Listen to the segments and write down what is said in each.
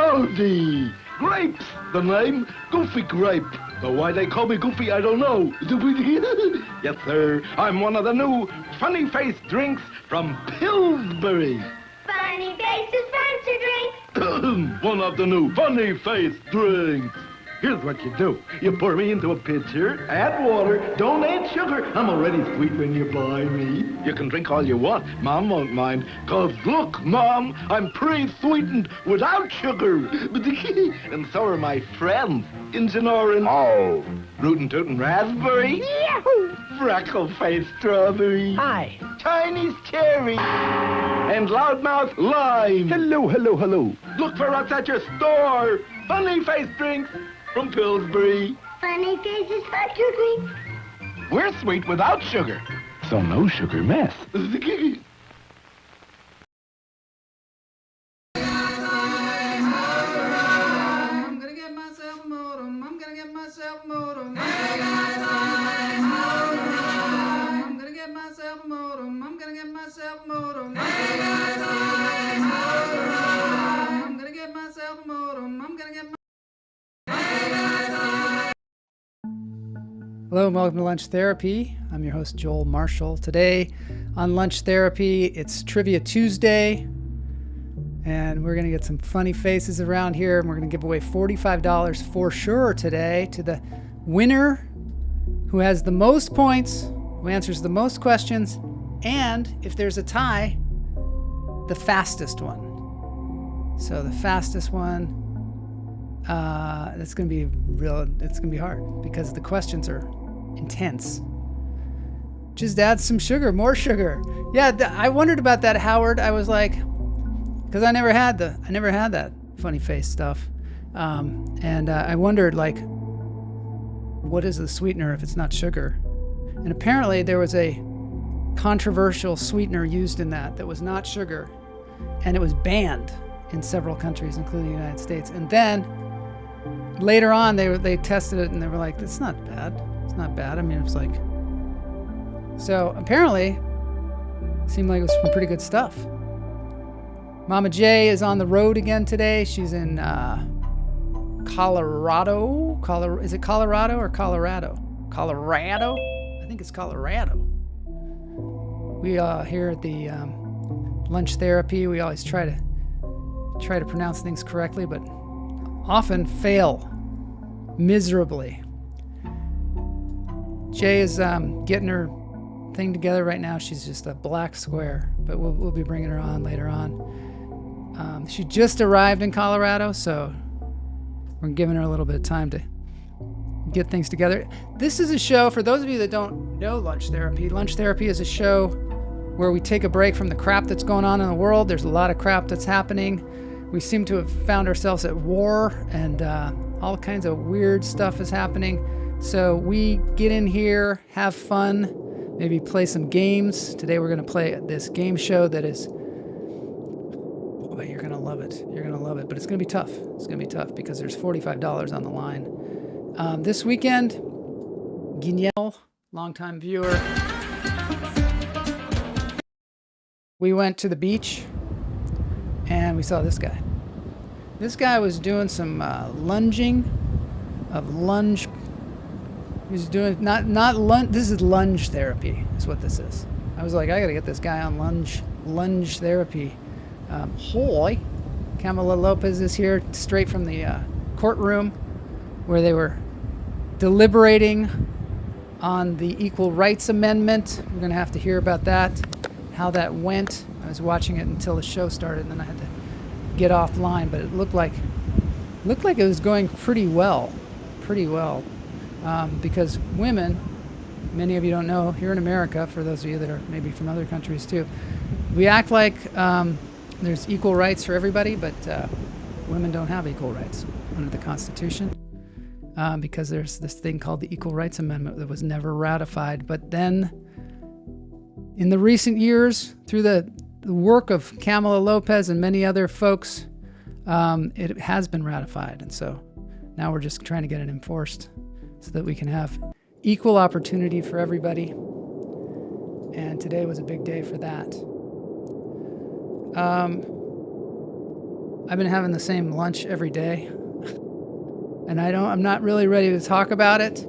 Howdy! Grapes, the name. Goofy Grape. Though why they call me Goofy, I don't know. Yes, sir. I'm one of the new funny-faced drinks from Pillsbury. Funny faces, fancy drinks. One of the new funny-faced drinks. Here's what you do. You pour me into a pitcher, add water, don't add sugar. I'm already sweet when you buy me. You can drink all you want. Mom won't mind. 'Cause look, Mom, I'm pre-sweetened without sugar. And so are my friends. Injun Orange. Oh. Rootin' Tootin' Raspberry. Yahoo! Freckle-faced Strawberry. Hi. Chinese Cherry. And Loudmouth Lime. Hello, hello, hello. Look for us at your store. Funny-faced drinks from Pillsbury. Funny faces, fancy drinks. We're sweet without sugar. So no sugar mess. I'm gonna get myself a modem. I'm gonna get myself a modem. I'm gonna get myself a modem. I'm gonna get myself a modem. I'm gonna get myself a modem. I'm gonna get my Hello and welcome to Lunch Therapy. I'm your host, Joel Marshall. Today on Lunch Therapy, it's Trivia Tuesday, and we're going to get some funny faces around here, and we're going to give away $45 for sure today to the winner who has the most points, who answers the most questions, and if there's a tie, the fastest one. So the fastest one, it's going to be it's going to be hard because the questions are intense. Just add some sugar, more sugar. Yeah, I wondered about that, Howard. I was like, because I never had that funny face stuff. And I wondered, like, what is the sweetener if it's not sugar? And apparently there was a controversial sweetener used in that was not sugar. And it was banned in several countries, including the United States. And then later on, they tested it and they were like, it's not bad. It's not bad. I mean, it was like, so apparently it seemed like it was some pretty good stuff. Mama J is on the road again today. She's in Colorado. Is it Colorado or Colorado? Colorado? I think it's Colorado. We here at the Lunch Therapy, we always try to pronounce things correctly, but often fail miserably. Jay is getting her thing together right now. She's just a black square, but we'll be bringing her on later on. She just arrived in Colorado, so we're giving her a little bit of time to get things together. This is a show, for those of you that don't know Lunch Therapy, Lunch Therapy is a show where we take a break from the crap that's going on in the world. There's a lot of crap that's happening. We seem to have found ourselves at war, and all kinds of weird stuff is happening. So we get in here, have fun, maybe play some games. Today we're going to play this game show that is, boy, you're going to love it. You're going to love it, but it's going to be tough. It's going to be tough because there's $45 on the line. This weekend, Guignel, longtime viewer, we went to the beach and we saw this guy. This guy was doing some lunging of lunge. He was doing not lunge. This is lunge therapy, is what this is. I was like, I gotta get this guy on lunge therapy. Hoy, Kamala Lopez is here, straight from the courtroom where they were deliberating on the Equal Rights Amendment. We're gonna have to hear about that, how that went. I was watching it until the show started, and then I had to get offline, but it looked like it was going pretty well, because women, many of you don't know, here in America, for those of you that are maybe from other countries too, we act like there's equal rights for everybody, but women don't have equal rights under the Constitution, because there's this thing called the Equal Rights Amendment that was never ratified. But then in the recent years, through the work of Kamala Lopez and many other folks, it has been ratified. And so now we're just trying to get it enforced so that we can have equal opportunity for everybody. And today was a big day for that. I've been having the same lunch every day, and I'm not really ready to talk about it.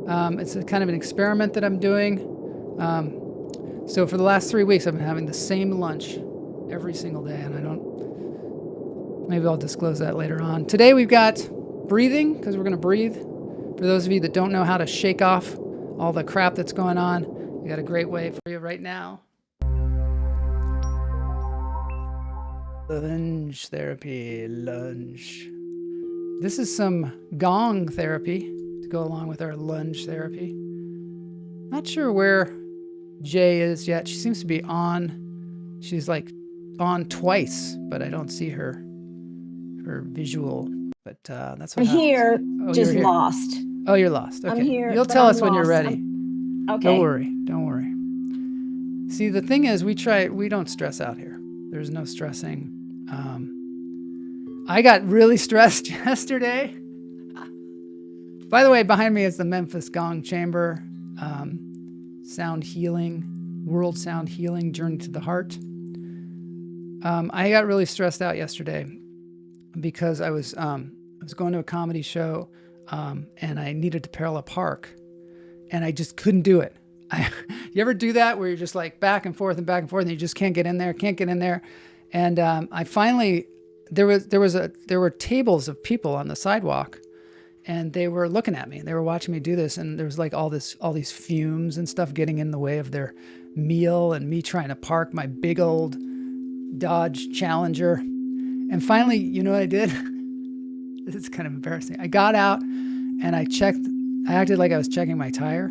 It's a kind of an experiment that I'm doing. So for the last 3 weeks, I've been having the same lunch every single day, and maybe I'll disclose that later on. Today we've got breathing, because we're going to breathe. For those of you that don't know how to shake off all the crap that's going on, we got a great way for you right now. Lunge therapy, lunge. This is some gong therapy to go along with our lunge therapy. Not sure where Jay is yet. She seems to be on. She's like on twice, but I don't see her visual. But that's what I'm here, just you're here. lost. Oh, you're lost. Okay. I'm here. You'll tell us when you're ready. Okay. Don't worry. Don't worry. See, the thing is, we don't stress out here. There's no stressing. I got really stressed yesterday. By the way, behind me is the Memphis Gong Chamber, sound healing, world sound healing, journey to the heart. I got really stressed out yesterday because I was going to a comedy show, and I needed to parallel park, and I just couldn't do it. You ever do that where you're just like back and forth, and you just can't get in there, and I finally, there were tables of people on the sidewalk, and they were looking at me, and they were watching me do this, and there was like all these fumes and stuff getting in the way of their meal, and me trying to park my big old Dodge Challenger. And finally, you know what I did? This is kind of embarrassing. I got out and I acted like I was checking my tire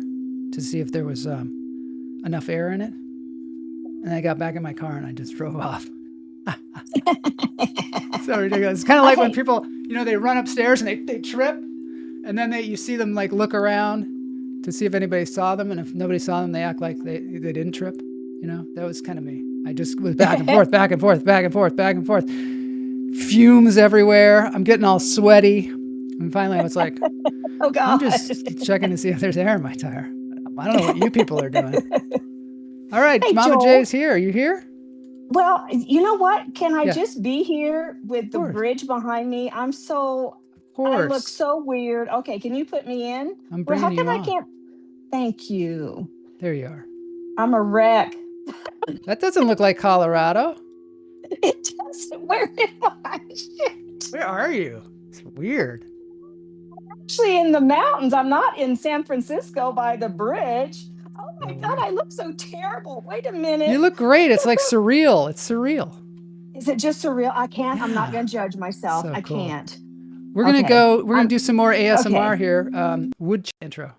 to see if there was enough air in it. And I got back in my car and I just drove off. It's so ridiculous. It's kind of like when people, they run upstairs and they trip, and then you see them like look around to see if anybody saw them, and if nobody saw them, they act like they didn't trip. That was kind of me. I just was back and forth, back and forth, back and forth, back and forth. Fumes everywhere. I'm getting all sweaty. And finally I was like, oh God. I'm just checking to see if there's air in my tire. I don't know what you people are doing. All right, hey, Mama Joel. Jay's here. Are you here? Well, you know what? Can I just be here with the bridge behind me? I look so weird. Okay, can you put me in? I'm bringing you on. I can't? Thank you. There you are. I'm a wreck. That doesn't look like Colorado. It doesn't. Where am I? Shit. Where are you? It's weird. Actually in the mountains. I'm not in San Francisco by the bridge. Oh my God, I look so terrible. Wait a minute. You look great. It's like surreal. It's surreal. Is it just surreal? I can't. I'm not going to judge myself. So I cool. can't. We're going to do some more ASMR here. Wood intro.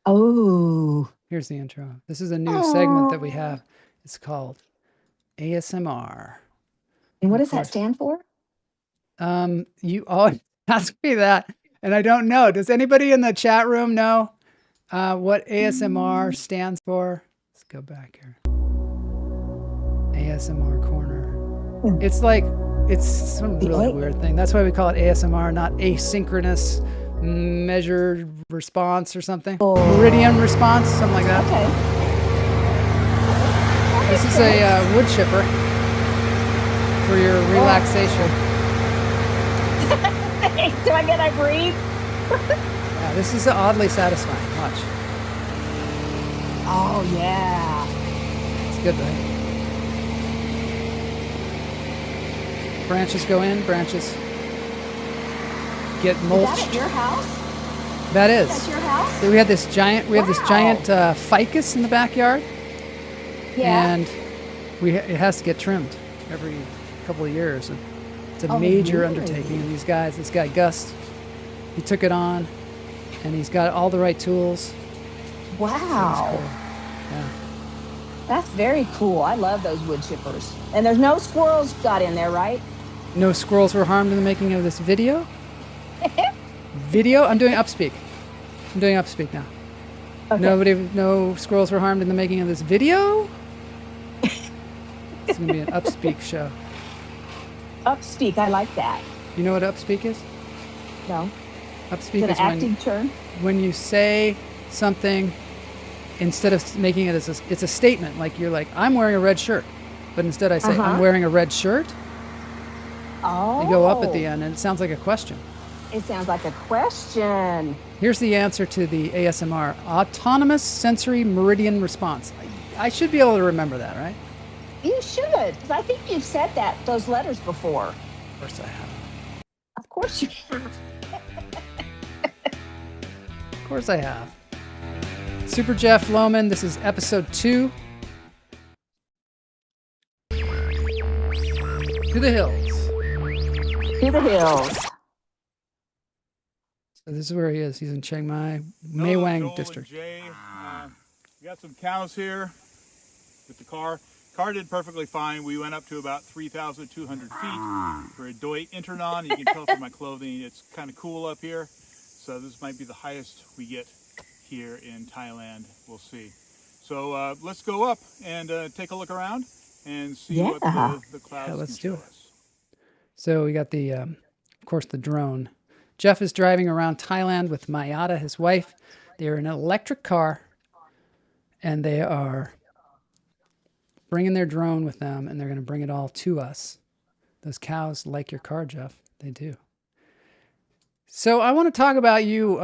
Oh. Here's the intro. This is a new segment that we have. It's called ASMR. And what does that stand for? You always ask me that, and I don't know. Does anybody in the chat room know what ASMR stands for? Let's go back here. ASMR corner. It's some really weird thing. That's why we call it ASMR, not asynchronous measured response or something. Meridian response, something like that. Okay. This is a wood chipper for your relaxation. Do I get I breathe? Yeah, this is oddly satisfying. Watch. Oh yeah. It's good, right? Branches go in, branches get mulched. Is that at your house? That is. That's your house? We have this giant ficus in the backyard. Yeah. And it has to get trimmed every couple of years. And it's a major undertaking. And this guy Gus, he took it on, and he's got all the right tools. Wow. Cool. Yeah. That's very cool. I love those wood chippers. And there's no squirrels got in there, right? No squirrels were harmed in the making of this video. I'm doing upspeak. Now. Okay. No squirrels were harmed in the making of this video. It's gonna be an upspeak show. Upspeak, I like that. You know what upspeak is? No. Upspeak Is it is an acting term? when you say something, instead of making it as it's a statement, like you're like, I'm wearing a red shirt. But instead I say, I'm wearing a red shirt. Oh. They go up at the end, and it sounds like a question. It sounds like a question. Here's the answer to the ASMR. Autonomous sensory meridian response. I should be able to remember that, right? You should, because I think you've said those letters before. Of course I have. Of course you have. Of course I have. SuperJeff Lowman, this is episode 2. To the hills. To the hills. So this is where he is. He's in Chiang Mai, Mae Joel district. Jay, we got some cows here with the car. Car did perfectly fine. We went up to about 3,200 feet for a Doi Internon. You can tell from my clothing, it's kind of cool up here. So this might be the highest we get here in Thailand. We'll see. So let's go up and take a look around and see what the clouds let's can do show it. us. So we got the, of course, the drone. Jeff is driving around Thailand with Mayada, his wife. They're in an electric car, and they are bringing their drone with them, and they're going to bring it all to us. Those cows like your car, Jeff. They do. So I want to talk about you,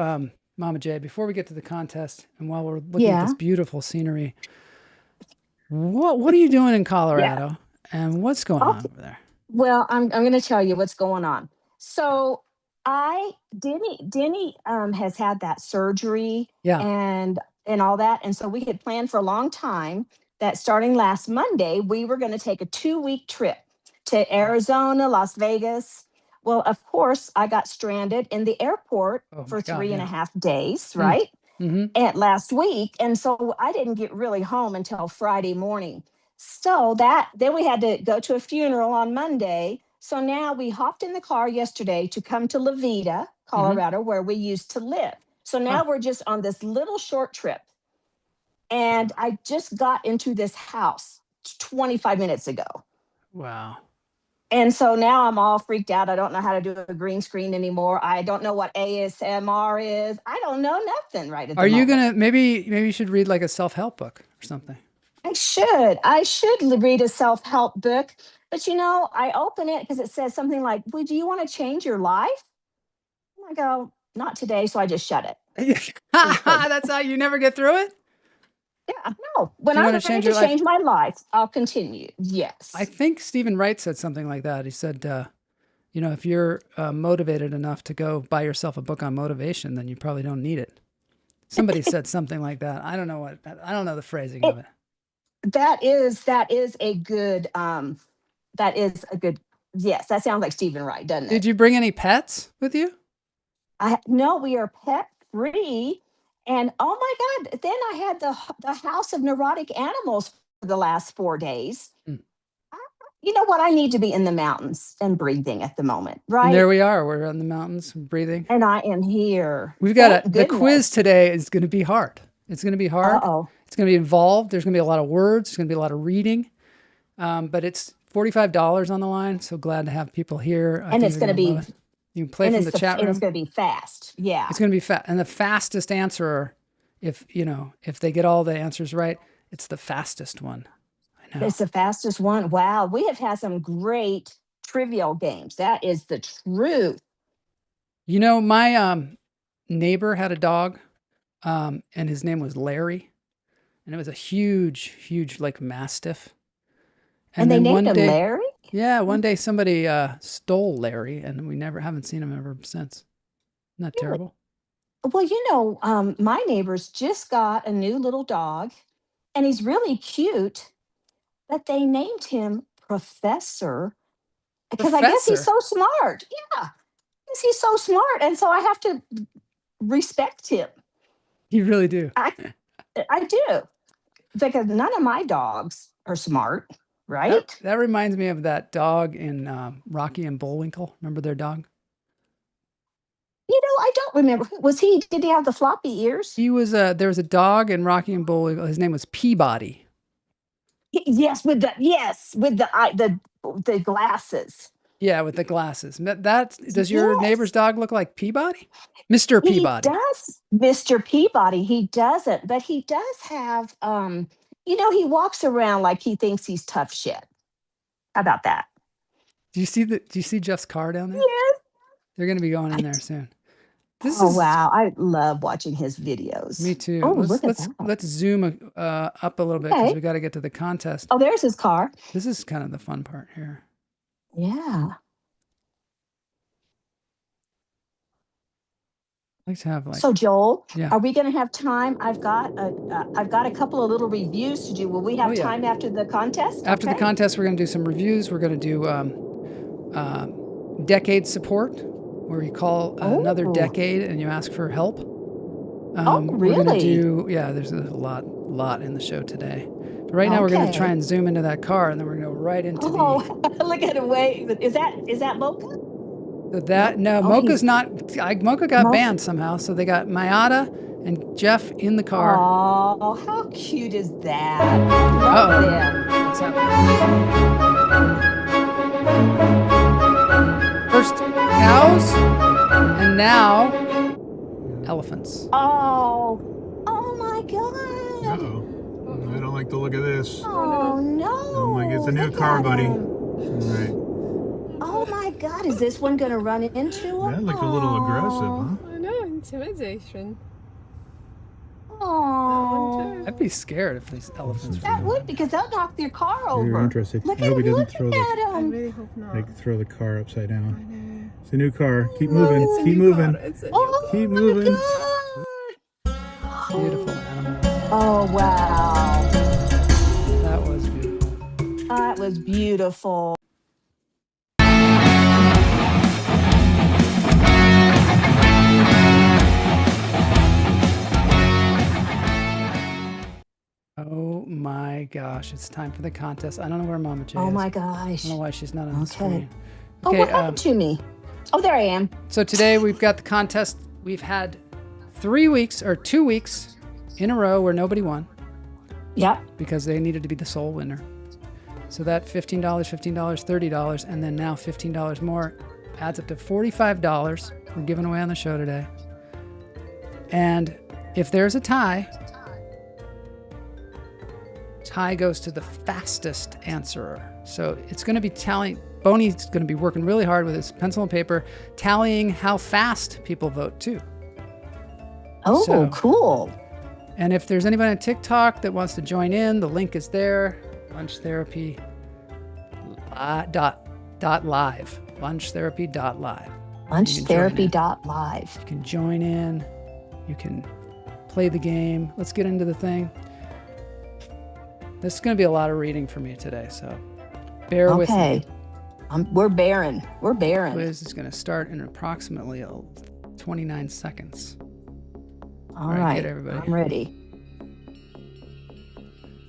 Mama J, before we get to the contest, and while we're looking at this beautiful scenery. What are you doing in Colorado, and what's going on over there? Well, I'm going to tell you what's going on. So Denny has had that surgery and all that. And so we had planned for a long time that starting last Monday, we were going to take a 2-week trip to Arizona, Las Vegas. Well, of course, I got stranded in the airport for 3.5 days, right? And last week. And so I didn't get really home until Friday morning. So then we had to go to a funeral on Monday. So now we hopped in the car yesterday to come to La Veta, Colorado, where we used to live. So now we're just on this little short trip. And I just got into this house 25 minutes ago. Wow. And so now I'm all freaked out. I don't know how to do a green screen anymore. I don't know what ASMR is. I don't know nothing right at the moment. Are you going to, maybe you should read like a self-help book or something. I should read a self-help book. But, I open it because it says something like, well, do you want to change your life? And I go, not today. So I just shut it. That's how you never get through it? Yeah, no. When I'm ready to change my life, I'll continue. Yes. I think Stephen Wright said something like that. He said, if you're motivated enough to go buy yourself a book on motivation, then you probably don't need it. Somebody said something like that. I don't know the phrasing of it. That is a good, yes, that sounds like Stephen Wright, doesn't it? Did you bring any pets with you? No, we are pet free. And oh my God, then I had the House of Neurotic Animals for the last 4 days. You know what? I need to be in the mountains and breathing at the moment, right? And there we are. We're in the mountains breathing. And I am here. We've got the quiz today is going to be hard. It's going to be hard. Uh-oh. It's going to be involved. There's going to be a lot of words. There's going to be a lot of reading. But it's $45 on the line. So glad to have people here. And it's going to be... You can play from the chat room. It's going to be fast. Yeah. It's going to be fast. And the fastest answerer, if they get all the answers right, it's the fastest one. I know. It's the fastest one. Wow. We have had some great trivial games. That is the truth. My neighbor had a dog, and his name was Larry. And it was a huge, like Mastiff. And they named him Larry? Yeah, one day somebody stole Larry, and we haven't seen him ever since. Isn't that terrible? Well, my neighbors just got a new little dog, and he's really cute, but they named him Professor because I guess he's so smart. Yeah, he's so smart, and so I have to respect him. You really do. I do, because none of my dogs are smart. Right? That reminds me of that dog in Rocky and Bullwinkle. Remember their dog? I don't remember. Did he have the floppy ears? He was there was a dog in Rocky and Bullwinkle. His name was Peabody. Yes, with the glasses. Yeah, with the glasses. Does your neighbor's dog look like Peabody? Mr. Peabody. He does. Mr. Peabody. He doesn't, but he does have he walks around like he thinks he's tough shit. How about that? Do you see Jeff's car down there? Yes. They're going to be going in there soon. Wow. I love watching his videos. Me too. Oh, look at that. Let's zoom up a little bit because we got to get to the contest. Oh, there's his car. This is kind of the fun part here. Yeah. Let's have So Joel, yeah. are we going to have time? I've got a couple of little reviews to do. Will we have time after the contest? After the contest, we're going to do some reviews. We're going to do decade support, where you call another decade and you ask for help. Really? We're going to do there's a lot in the show today. But right now we're going to try and zoom into that car, and then we're going to go right into look at it. Wait, is that Mocha? Mocha's not. Mocha got banned somehow, so they got Mayada and Jeff in the car. Oh, how cute is that? What's happening? First cows, and now elephants. Oh my God! Uh-oh. I don't like the look of this. Oh no! Oh my God, it's a new car, buddy. All right. Oh my God, is this one gonna run into him? That looked a little aggressive, huh? I know, intimidation. Oh. I'd be scared if these elephants were. That would, because they'll knock their car over. You're interested. Look I hope he doesn't throw I really hope not. throw the car upside down. It's a new car. Keep moving. Keep moving. Keep moving. Beautiful animal. Oh wow. That was beautiful. That was beautiful. Oh my gosh, it's time for the contest. I don't know where Mama J is. Oh my gosh. I don't know why she's not on the screen. Oh, what happened to me? Oh, there I am. So today we've got the contest. We've had 2 weeks in a row where nobody won. Yep. Because they needed to be the sole winner. So that $15, $30, and then now $15 more adds up to $45 we're giving away on the show today. And if there's a tie goes to the fastest answerer. So it's going to be tallying. Boney's going to be working really hard with his pencil and paper, tallying how fast people vote too. Oh, cool. And if there's anybody on TikTok that wants to join in, the link is there. Lunchtherapy.live. Lunchtherapy.live. Lunchtherapy.live. You can join in. You can play the game. Let's get into the thing. This is going to be a lot of reading for me today, so bear with me. We're bearing. We're bearing. The quiz is going to start in approximately 29 seconds. All right. Get everybody. I'm ready.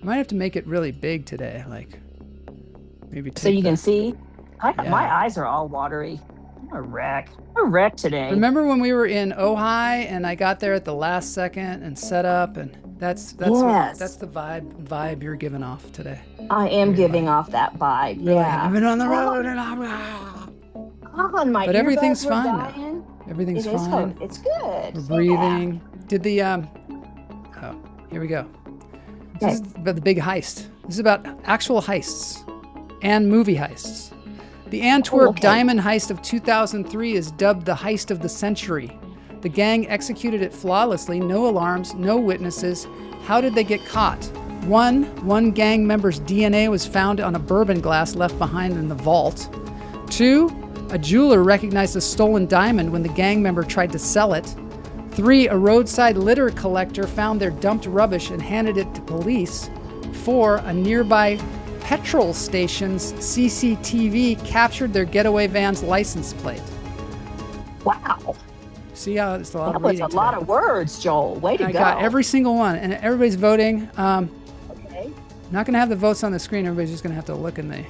I might have to make it really big today, like maybe. So you can see. My eyes are all watery. I'm a wreck. I'm a wreck today. Remember when we were in Ojai and I got there at the last second and set up, and that's the vibe you're giving off today. I am giving off that vibe. Yeah. I've been on the road and my but everything's earbuds fine were dying. now. Everything's fine. It's good. We're breathing. Did the here we go. This is about the big heist. This is about actual heists and movie heists. The Antwerp diamond heist of 2003 is dubbed the heist of the century. The gang executed it flawlessly, no alarms, no witnesses. How did they get caught? One gang member's DNA was found on a bourbon glass left behind in the vault. 2, a jeweler recognized a stolen diamond when the gang member tried to sell it. 3, a roadside litter collector found their dumped rubbish and handed it to police. 4, a nearby petrol station's CCTV captured their getaway van's license plate. Wow. See how it's a lot of reading. That was a lot of words, Joel. Way to go. I got every single one, and everybody's voting. Okay. Not going to have the votes on the screen. Everybody's just going to have to look in the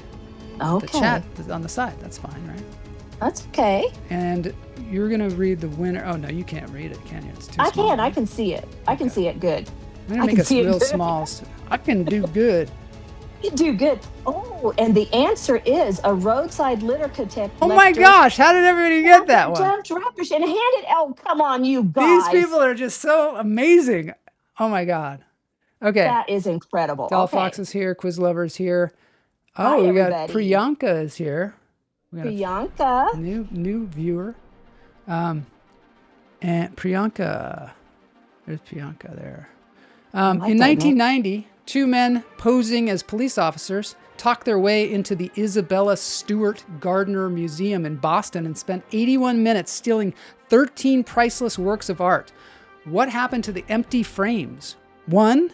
chat on the side. That's fine, right? That's okay. And you're going to read the winner. Oh, no, you can't read it, can you? It's too small. I can. I can see it. I can see it good. I'm going to make us real small. I can do good. You do good. Oh, and the answer is a roadside litter collector. Oh my gosh, how did everybody get that one? Dumped rubbish and handed. Oh, come on, you guys. These people are just so amazing. Oh my God. Okay. That is incredible. Doll Fox is here. Quiz Lover's here. Oh, we got Priyanka is here. We got Priyanka. a new viewer. And Priyanka. There's Priyanka there. In 1990, two men posing as police officers talked their way into the Isabella Stewart Gardner Museum in Boston and spent 81 minutes stealing 13 priceless works of art. What happened to the empty frames? 1,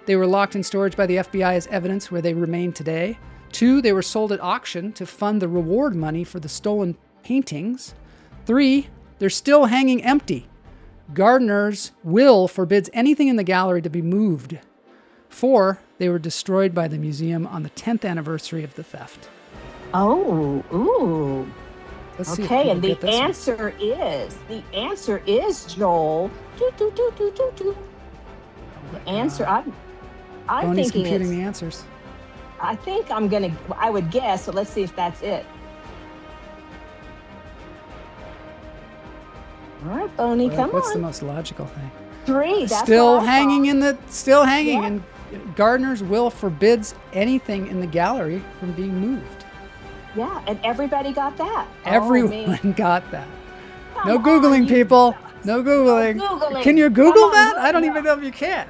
they were locked in storage by the FBI as evidence where they remain today. 2, they were sold at auction to fund the reward money for the stolen paintings. 3, they're still hanging empty. Gardner's will forbids anything in the gallery to be moved. 4, they were destroyed by the museum on the 10th anniversary of the theft. Oh, ooh. Let's see Okay, and the get this answer is Joel. The answer, I'm Bonnie's thinking computing the answers. I think I would guess, so let's see if that's it. All right, Bonnie, come on. What's the most logical thing? 3, that's Still what I hanging thought. and Gardner's will forbids anything in the gallery from being moved. Yeah, and everybody got that. Everyone got that. No Come Googling, on, people. No Googling. No Googling. Can you Come Google on, that? Google I don't it. even know if you can.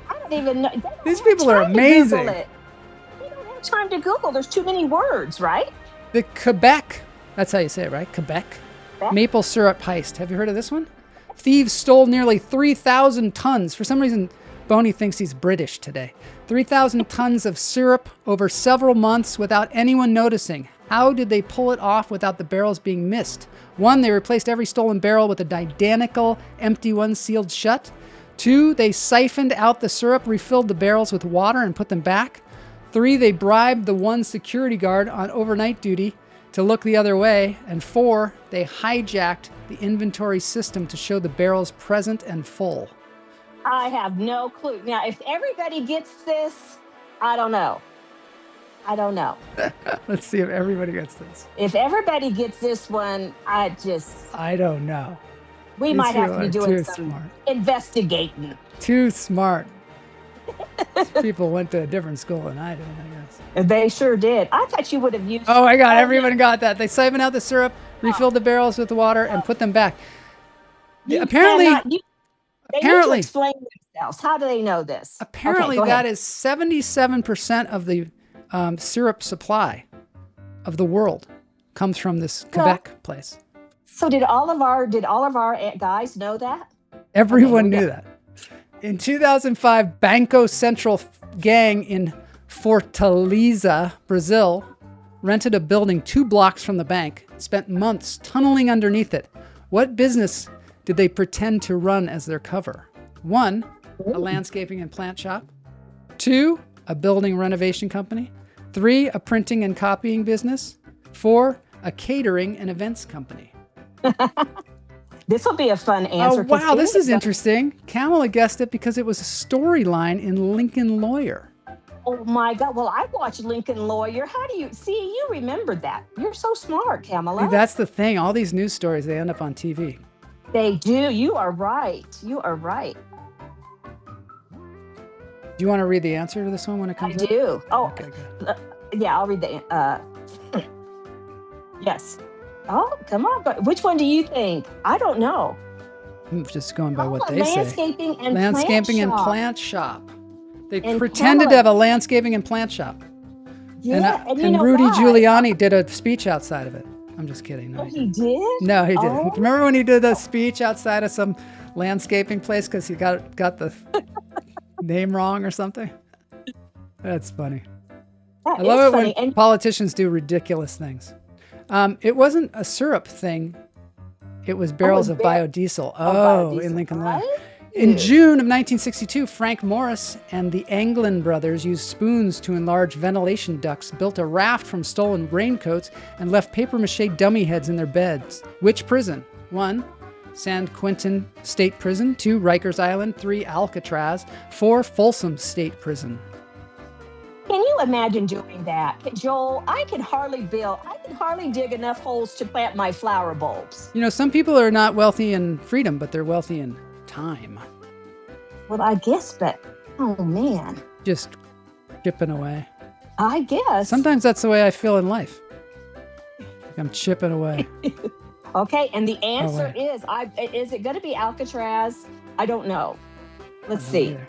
I don't even know. These people are amazing. We don't have time to Google. There's too many words, right? The Quebec, that's how you say it, right? Quebec. Quebec? Maple syrup heist. Have you heard of this one? Thieves stole nearly 3,000 tons. For some reason, Boney thinks he's British today. 3,000 tons of syrup over several months without anyone noticing. How did they pull it off without the barrels being missed? 1, they replaced every stolen barrel with a identical empty one sealed shut. 2, they siphoned out the syrup, refilled the barrels with water, and put them back. 3, they bribed the one security guard on overnight duty to look the other way. And 4, they hijacked the inventory system to show the barrels present and full. I have no clue. Now, if everybody gets this, I don't know. Let's see if everybody gets this. If everybody gets this one, I don't know. We These might have to be people are doing too some smart. investigating. Too smart. These people went to a different school than I did, I guess. They sure did. I thought you would have used. Oh my God, everyone got that. They siphoned out the syrup, refilled the barrels with water, and put them back. Apparently, they need to explain themselves. How do they know this? Apparently, that is 77% of the syrup supply of the world comes from this Quebec place. So did all of our guys know that? Everyone knew that. In 2005, Banco Central gang in Fortaleza, Brazil, rented a building 2 blocks from the bank, spent months tunneling underneath it. What business did they pretend to run as their cover? 1, a landscaping and plant shop. 2, a building renovation company. 3, a printing and copying business. 4, a catering and events company. This will be a fun answer. Oh, wow, this is interesting. Kamala guessed it because it was a storyline in Lincoln Lawyer. Oh my God. Well, I watched Lincoln Lawyer. How do you see? You remembered that. You're so smart, Kamala. See, that's the thing. All these news stories, they end up on TV. They do. You are right. You are right. Do you want to read the answer to this one when it comes I up? do. Oh, okay, good. Yeah, I'll read the. Yes. Oh, come on. But which one do you think? I don't know. I'm just going by what they landscaping say. And landscaping plant and shop. Plant shop. They And pretended Kamala- to have a landscaping and plant shop. Yeah, and you and know Rudy why? Giuliani did a speech outside of it. I'm just kidding. No, Oh, he did? No, he didn't. Oh. Remember when he did a speech outside of some landscaping place because he got the name wrong or something? That's funny. That I love is it funny. when And politicians do ridiculous things. It wasn't a syrup thing. It was barrels of biodiesel. biodiesel, In Lincoln right? Lawyer. In June of 1962, Frank Morris and the Anglin brothers used spoons to enlarge ventilation ducts, built a raft from stolen raincoats, and left papier-mâché dummy heads in their beds. Which prison? 1, San Quentin State Prison. 2, Rikers Island. 3, Alcatraz. 4, Folsom State Prison. can you imagine doing that? Joel, I can hardly dig enough holes to plant my flower bulbs. You know, some people are not wealthy in freedom, but they're wealthy in time. Well, I guess, but, oh man. Just chipping away. I guess. Sometimes that's the way I feel in life. I'm chipping away. Okay, and the answer wait. is it going to be Alcatraz? I don't know. Let's I don't see. know either.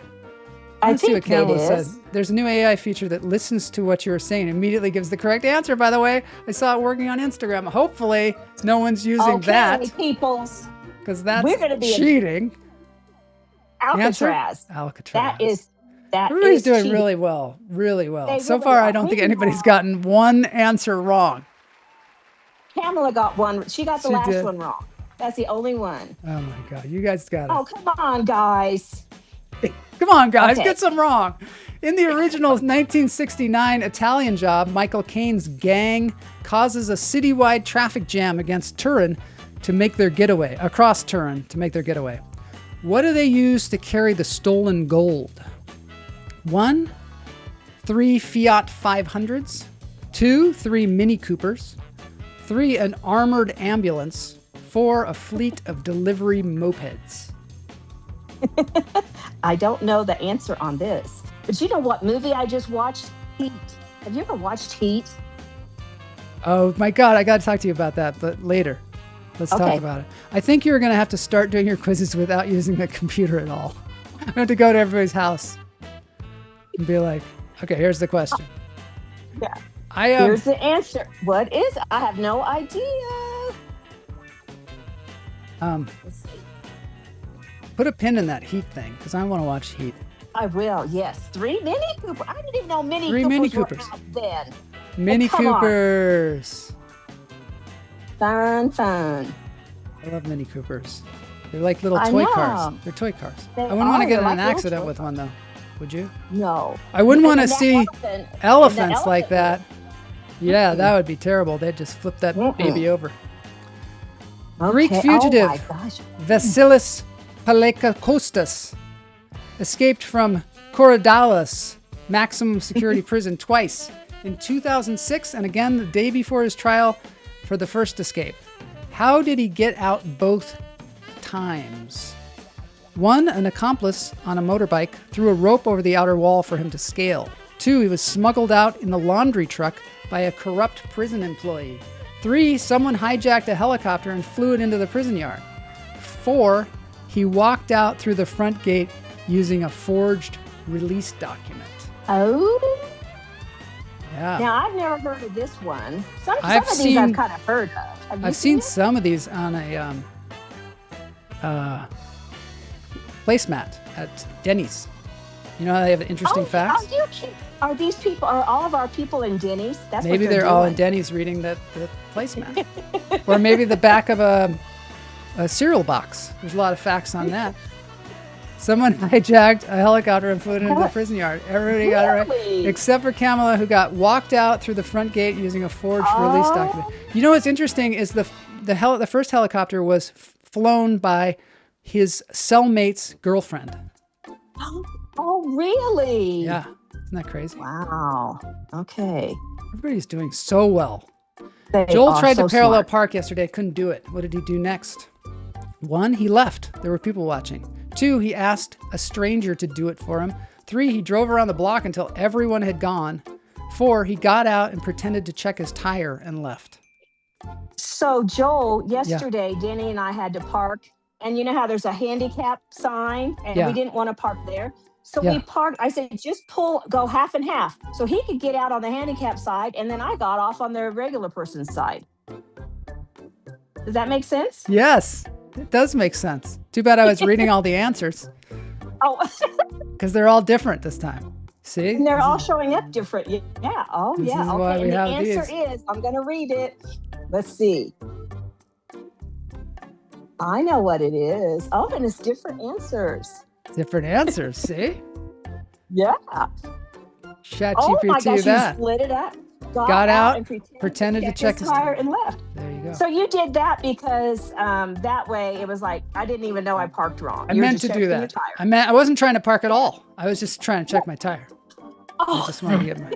Let's see what think it Kamala is. says. There's a new AI feature that listens to what you were saying and immediately gives the correct answer, by the way. I saw it working on Instagram. Hopefully, no one's using that. Peoples. Because that's We're gonna be cheating. Alcatraz. Alcatraz. That Everybody's is doing cheating. really well. Really well. They So really far, are. I don't think We anybody's have- gotten one answer wrong. Pamela got one. She got the She last did. one wrong. That's the only one. Oh my God. You guys got it. Oh, come on, guys. Come on, guys, Okay. get some wrong. In the original 1969 Italian Job, Michael Caine's gang causes a citywide traffic jam against Turin to make their getaway, across Turin to make their getaway. What do they use to carry the stolen gold? 1, 3 Fiat 500s. 2, 3 Mini Coopers. 3, an armored ambulance. 4, a fleet of delivery mopeds. I don't know the answer on this. But you know what movie I just watched? Heat. Have you ever watched Heat? Oh my God, I got to talk to you about that, but later. Let's talk Okay. about it. I think you're going to have to start doing your quizzes without using the computer at all. I'm going to have to go to everybody's house and be like, okay, here's the question. Yeah. Here's Here's the answer. What is it? I have no idea. Let's see. Put a pin in that Heat thing because I want to watch Heat. I will, yes. 3 Mini Cooper. I didn't even know Mini 3 Coopers Mini were Coopers. out then. Mini come on. Coopers. Fun. I love Mini Coopers. They're like little I toy know. cars. They're toy cars. They I wouldn't want to are. get in They're an like little accident toy with one though. Would you? No. I wouldn't want to And that see elephant- elephants and the like elephant- that. Yeah, that would be terrible. They'd just flip that baby over. Greek Okay. fugitive. Oh my gosh. Vasilis Palekakostas escaped from Korydallos maximum security prison twice, in 2006 and again the day before his trial for the first escape. How did he get out both times? 1, an accomplice on a motorbike threw a rope over the outer wall for him to scale. 2, he was smuggled out in the laundry truck by a corrupt prison employee. 3, someone hijacked a helicopter and flew it into the prison yard. 4, he walked out through the front gate using a forged release document. Oh. Yeah. Now, I've never heard of this one. Some I've of these seen- I've kind of heard of. Have you I've seen it? some of these on a placemat at Denny's. You know how they have interesting facts? Are these people, are all of our people in Denny's? That's Maybe what they're all in doing. Denny's reading the placemat. Or maybe the back of a cereal box. There's a lot of facts on that. Someone hijacked a helicopter and flew it into the prison yard. Everybody got it right. Really? Except for Kamala, who got walked out through the front gate using a forged release document. You know what's interesting is the first helicopter was flown by his cellmate's girlfriend. Oh, really? Yeah. Isn't that crazy? Wow. Okay. Everybody's doing so well. They Joel are tried so to parallel smart. park yesterday, couldn't do it. What did he do next? 1, he left. There were people watching. 2, he asked a stranger to do it for him. 3, he drove around the block until everyone had gone. 4, he got out and pretended to check his tire and left. So, Joel, yesterday, Denny and I had to park. And you know how there's a handicap sign? And Yeah. we didn't want to park there. So Yeah. we parked. I said, just go half and half. So he could get out on the handicap side. And then I got off on the regular person's side. Does that make sense? Yes, it does make sense. Too bad I was reading all the answers Oh, because they're all different this time. See? and they're all showing up different. Yeah. Oh, This yeah. is Okay. why we And the have answer these. is, I'm going to read it. Let's see. I know what it is. Oh, and it's different answers. Different answers. See? Yeah. Chat Oh my GPT gosh, that. you split it up. Got out, and pretended to check his his tire and left. There you go. So you did that because that way it was like I didn't even know I parked wrong. I You were meant just to do checking your that. tire. I wasn't trying to park at all. I was just trying to check my tire. I Oh, just wanted to get my.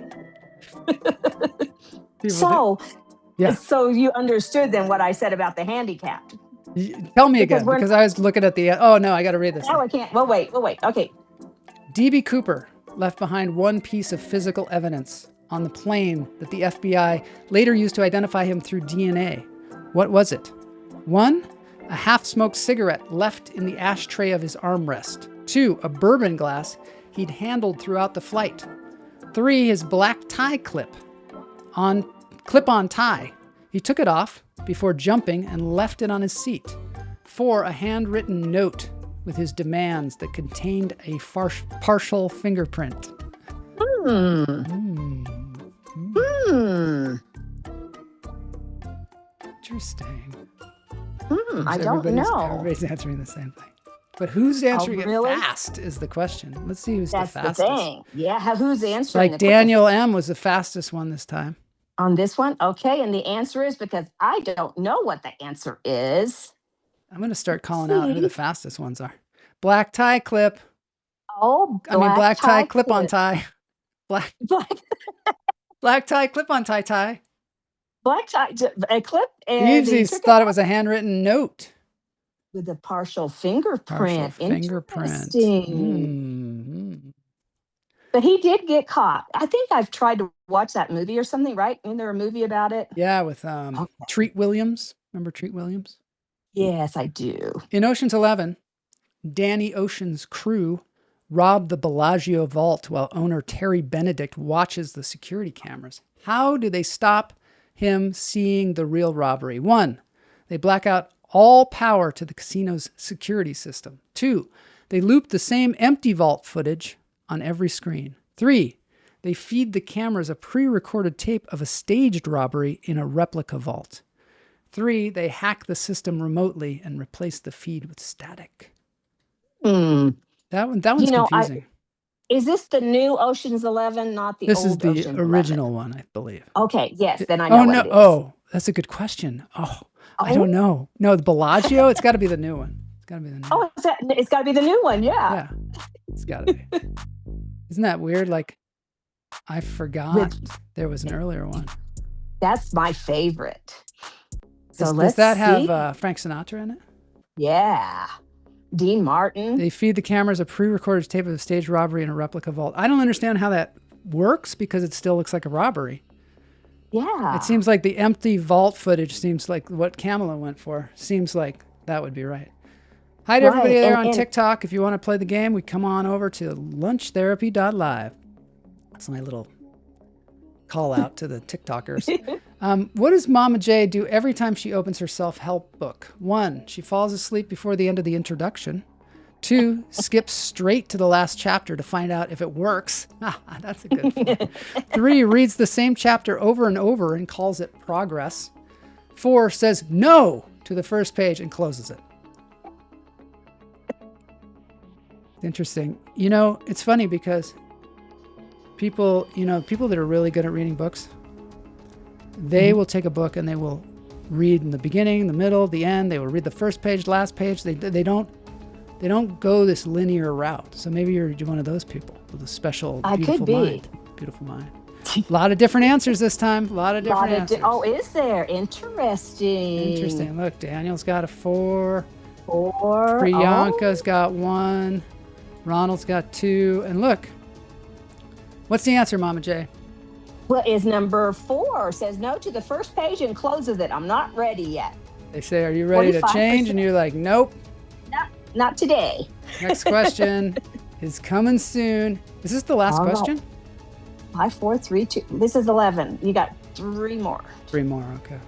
People so Yeah. so you understood then what I said about the handicapped. Tell me because again, we're- because I was looking at the. Oh no, I got to read this. Now I can't. Well, wait. Okay. DB Cooper left behind one piece of physical evidence on the plane that the FBI later used to identify him through DNA? What was it? 1, a half-smoked cigarette left in the ashtray of his armrest. 2, a bourbon glass he'd handled throughout the flight. 3, his black tie clip-on tie. He took it off before jumping and left it on his seat. 4, a handwritten note with his demands that contained a partial fingerprint. Interesting. I don't know. Everybody's answering the same thing. But who's answering really? it fast is the question. Let's see who's That's the fastest. the thing. Yeah, who's answering? Like Daniel M. was the fastest one this time. On this one? Okay, and the answer is, because I don't know what the answer is. I'm going to start calling out who the fastest ones are. Black tie clip. Oh, black tie clip-on tie. Black tie clip-on tie. Black tie, a clip. And he thought it was a handwritten note. With a partial fingerprint. Fingerprint. Interesting. But he did get caught. I think I've tried to watch that movie or something, right? Isn't there a movie about it? Yeah, with Treat Williams. Remember Treat Williams? Yes, I do. In Ocean's 11, Danny Ocean's crew robbed the Bellagio vault while owner Terry Benedict watches the security cameras. How do they stop him seeing the real robbery? 1, they black out all power to the casino's security system. 2, they loop the same empty vault footage on every screen. 3, they feed the cameras a pre-recorded tape of a staged robbery in a replica vault. 3, they hack the system remotely and replace the feed with static. That one's confusing. Is this the new Ocean's 11, not the This old is the Ocean's original 11? one, I believe. Okay, yes, then I know what it is. Oh, that's a good question. I don't know. No, the Bellagio, it's got to be the new one. It's got to be the new one. It's got to be the new one, yeah. Yeah, it's got to be. Isn't that weird? Like, I forgot there was an earlier one. That's my favorite. So Does that have Frank Sinatra in it? Yeah. Dean Martin. They feed the cameras a pre-recorded tape of a staged robbery in a replica vault. I don't understand how that works because it still looks like a robbery. Yeah. It seems like the empty vault footage seems like what Kamala went for. Seems like that would be right. Hi to everybody there on TikTok. If you want to play the game, we come on over to lunchtherapy.live. That's my little call out to the TikTokers. What does Mama J do every time she opens her self-help book? 1, she falls asleep before the end of the introduction. 2, skips straight to the last chapter to find out if it works. That's a good one. 3, reads the same chapter over and over and calls it progress. 4, says no to the first page and closes it. Interesting. You know, it's funny because people that are really good at reading books, they will take a book and they will read in the beginning, the middle, the end. They will read the first page, last page. They don't go this linear route. So maybe you're one of those people with a special, beautiful mind. Beautiful mind. A lot of different answers this time. A lot of different answers. Is there? Interesting. Look, Daniel's got a 4. Priyanka's got 1. Ronald's got 2. And look, what's the answer, Mama J? Well, is number 4, says no to the first page and closes it. I'm not ready yet. They say, are you ready to change? And you're like, nope. Not today. Next question is coming soon. Is this the last question? 5, 4, 3, 2. This is 11. You got 3 more. 3 more, okay.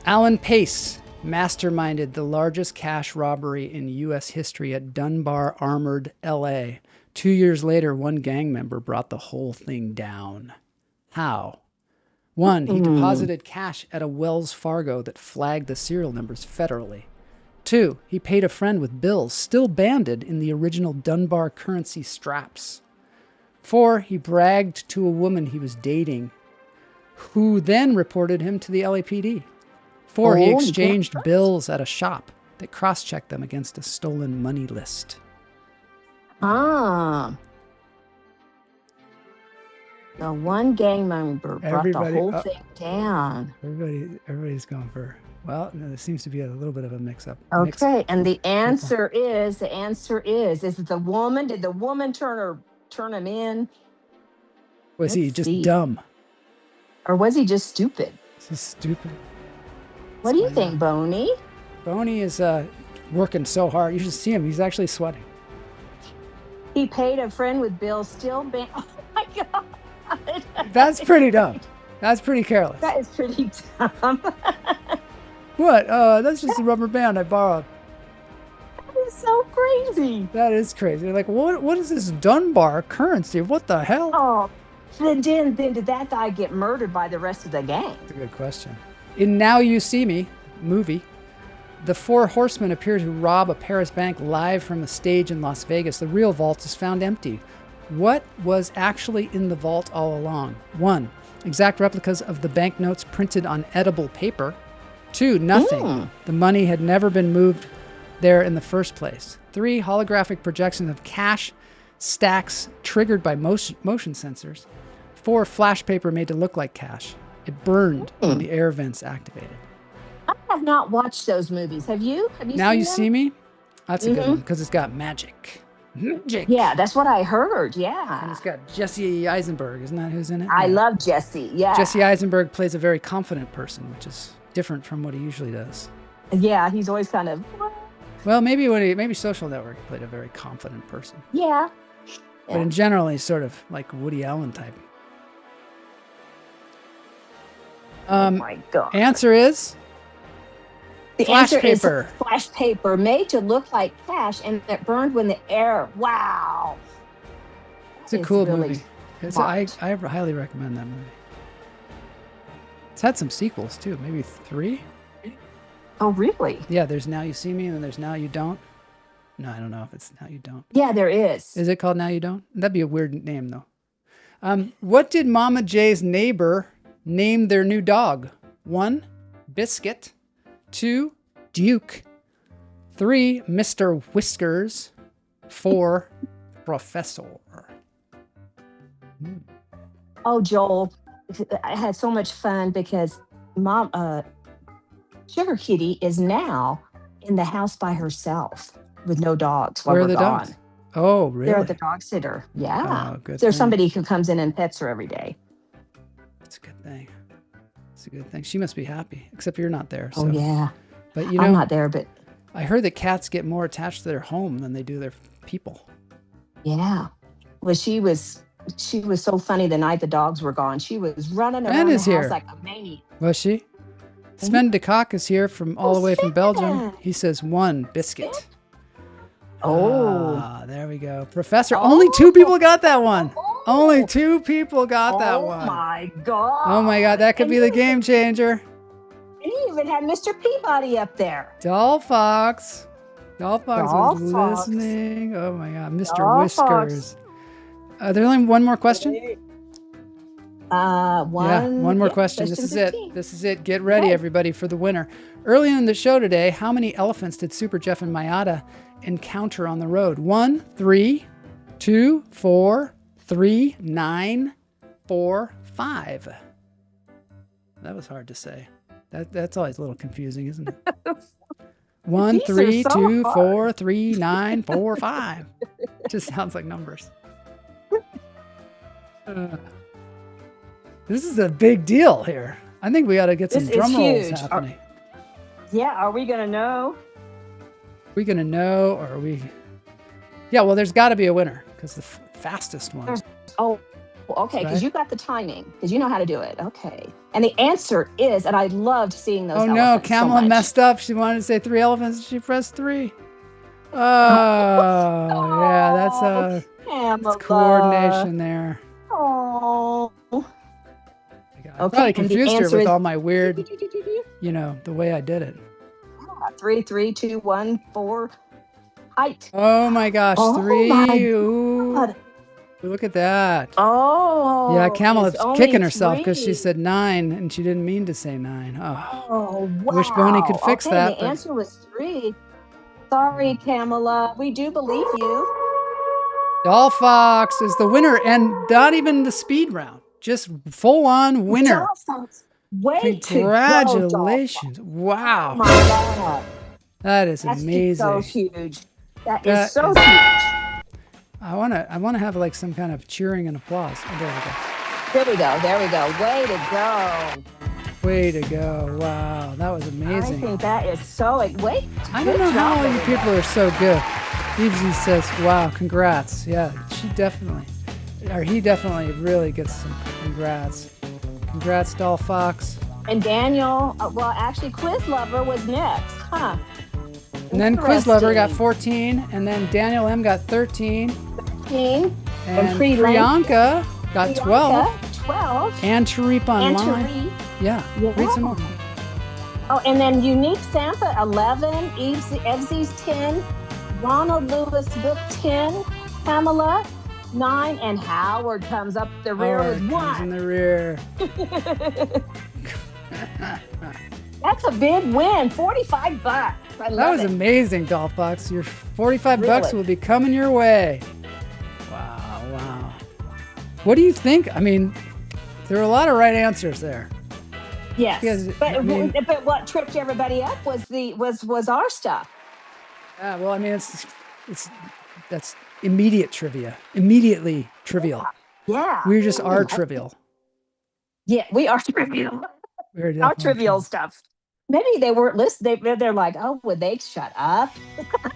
Alan Pace masterminded the largest cash robbery in U.S. history at Dunbar Armored, L.A. 2 years later, one gang member brought the whole thing down. How? 1, he deposited cash at a Wells Fargo that flagged the serial numbers federally. 2, he paid a friend with bills still banded in the original Dunbar currency straps. 4, he bragged to a woman he was dating, who then reported him to the LAPD. 4, he exchanged bills at a shop that cross-checked them against a stolen money list. The one gang member brought the whole thing down. Everybody's going for, well, there seems to be a little bit of a mix-up. Okay, and the answer is it the woman? Did the woman turn him in? Was he Let's just see. dumb? Or was he just stupid? This is stupid. What do you think, Boney? Boney is working so hard. You should see him. He's actually sweating. He paid a friend with Bill Still. Oh my God. That's pretty dumb. That's pretty careless. That is pretty dumb. What? That's just a rubber band I borrowed. That is so crazy. That is crazy. Like, what is this Dunbar currency? What the hell? Oh, then did that guy get murdered by the rest of the gang? That's a good question. In Now You See Me movie, the four horsemen appear to rob a Paris bank live from a stage in Las Vegas. The real vault is found empty. What was actually in the vault all along? 1. Exact replicas of the banknotes printed on edible paper. 2. Nothing. The money had never been moved there in the first place. 3. Holographic projections of cash stacks triggered by motion sensors. 4. Flash paper made to look like cash. It burned when the air vents activated. I have not watched those movies. Have you? Now seen You them? See Me? That's a good one because it's got magic. Magic. Yeah, that's what I heard. Yeah. And it's got Jesse Eisenberg. Isn't that who's in it? I Yeah. love Jesse. Yeah. Jesse Eisenberg plays a very confident person, which is different from what he usually does. Yeah, he's always kind of. Well, maybe Social Network played a very confident person. Yeah. But in general, he's sort of like Woody Allen type. Oh my God. Answer is The flash answer paper. is flash paper made to look like cash, and it burned when the air. Wow. It's a cool really movie. I smart. highly recommend that movie. It's had some sequels too, maybe 3. Oh, really? Yeah, there's Now You See Me, and then there's Now You Don't. No, I don't know if it's Now You Don't. Yeah, there is. Is it called Now You Don't? That'd be a weird name, though. What did Mama J's neighbor name their new dog? 1, Biscuit. 2, Duke. 3, Mr. Whiskers. 4, Professor. Oh, Joel, I had so much fun because Sugar Kitty is now in the house by herself with no dogs while Where are we're the gone. dogs? Oh, really? They're at the dog sitter. Yeah. Oh, good There's thing. somebody who comes in and pets her every day. That's a good thing. It's a good thing. She must be happy, except you're not there. So. Oh, yeah. But you know, I'm not there, but I heard that cats get more attached to their home than they do their people. yeah. Well, she was so funny the night the dogs were gone. She was running Ben around the is house here. like a maniac. Was she? Sven de Kock is here from all the way from Belgium. Sven. He says 1, Biscuit. Oh. Ah, there we go. Professor, only 2 people got that one. Oh. Only 2 people got that one. Oh my God. Oh my God, that could And be the game changer. And you even had Mr. Peabody up there. Doll Fox. Doll Fox Doll was Fox. listening. Oh my God, Mr. Doll Whiskers. There's only one more question? One more question. This is 15. it. This is it. Get ready, everybody, for the winner. Early in the show today, how many elephants did Super Jeff and Mayada encounter on the road? 1, 3, 2, 4, 3, 9, 4, 5. That was hard to say. That's always a little confusing, isn't it? 1, These are 3, so 2, hard. 4, 3, 9, 4, 5. Just sounds like numbers. This is a big deal here. I think we ought to get some This is drum rolls huge. happening. Are we going to know? Are we going to know, or are we... Yeah, well, there's got to be a winner, because the fastest one. Oh, okay, because Right. you got the timing, because you know how to do it. Okay. And the answer is, and I loved seeing those Oh no, elephants so Kamala much. messed up. She wanted to say 3 elephants. She pressed 3. Oh, yeah, that's Pamela. coordination there. Oh. I Okay, probably and the confused her answer with is- all my weird, the way I did it. 3, 3, 2, 1, 4. Height. Oh my gosh, Oh 3. my Ooh, God. look at that. Oh. Yeah, Kamala's it's only kicking herself because she 3. said 9 and she didn't mean to say 9. Oh, Oh, wow. Wish Boney could fix okay, that, The but- answer was 3. Sorry, Kamala. We do believe you. Doll Fox is the winner, and not even the speed round, just full on winner. Doll Fox. Way Congratulations! To go, Wow, oh my God. that is That's amazing. just so huge. That That is so is- huge. I wanna have like some kind of cheering and applause. Oh, there we go. There we go. There we go. Way to go. Way to go. Wow, that was amazing. I think that is so, wait. I don't know how all you everybody. people are so good. Evesy says, wow, congrats. Yeah, he definitely really gets some congrats. Congrats, Doll Fox. And Daniel, well, actually, Quiz Lover was next, huh? And then Quiz Lover got Interesting. 14, and then Daniel M got 13. 13. And Priyanka got 12. 12. And Sharif online. And Sharif. Yeah, read some more. Oh, and then Unique Sampa, 11. Evsy's 10. Ronald Lewis Book, 10. Pamela, 9. And Howard comes up the rear with 1. Comes in the rear. That's a big win. $45. I love That was it. amazing, Doll Fox. Your 45 bucks will be coming your way. Wow. What do you think? I mean, there are a lot of right answers there. Yes, Because, but I mean- but what tripped everybody up was our stuff. Yeah, well, I mean, that's immediate trivia. Immediately trivial. Yeah, We just are trivial. yeah, we are trivial. We're Our definitely trivial stuff. Maybe they weren't listening. They're like, oh, would they shut up? What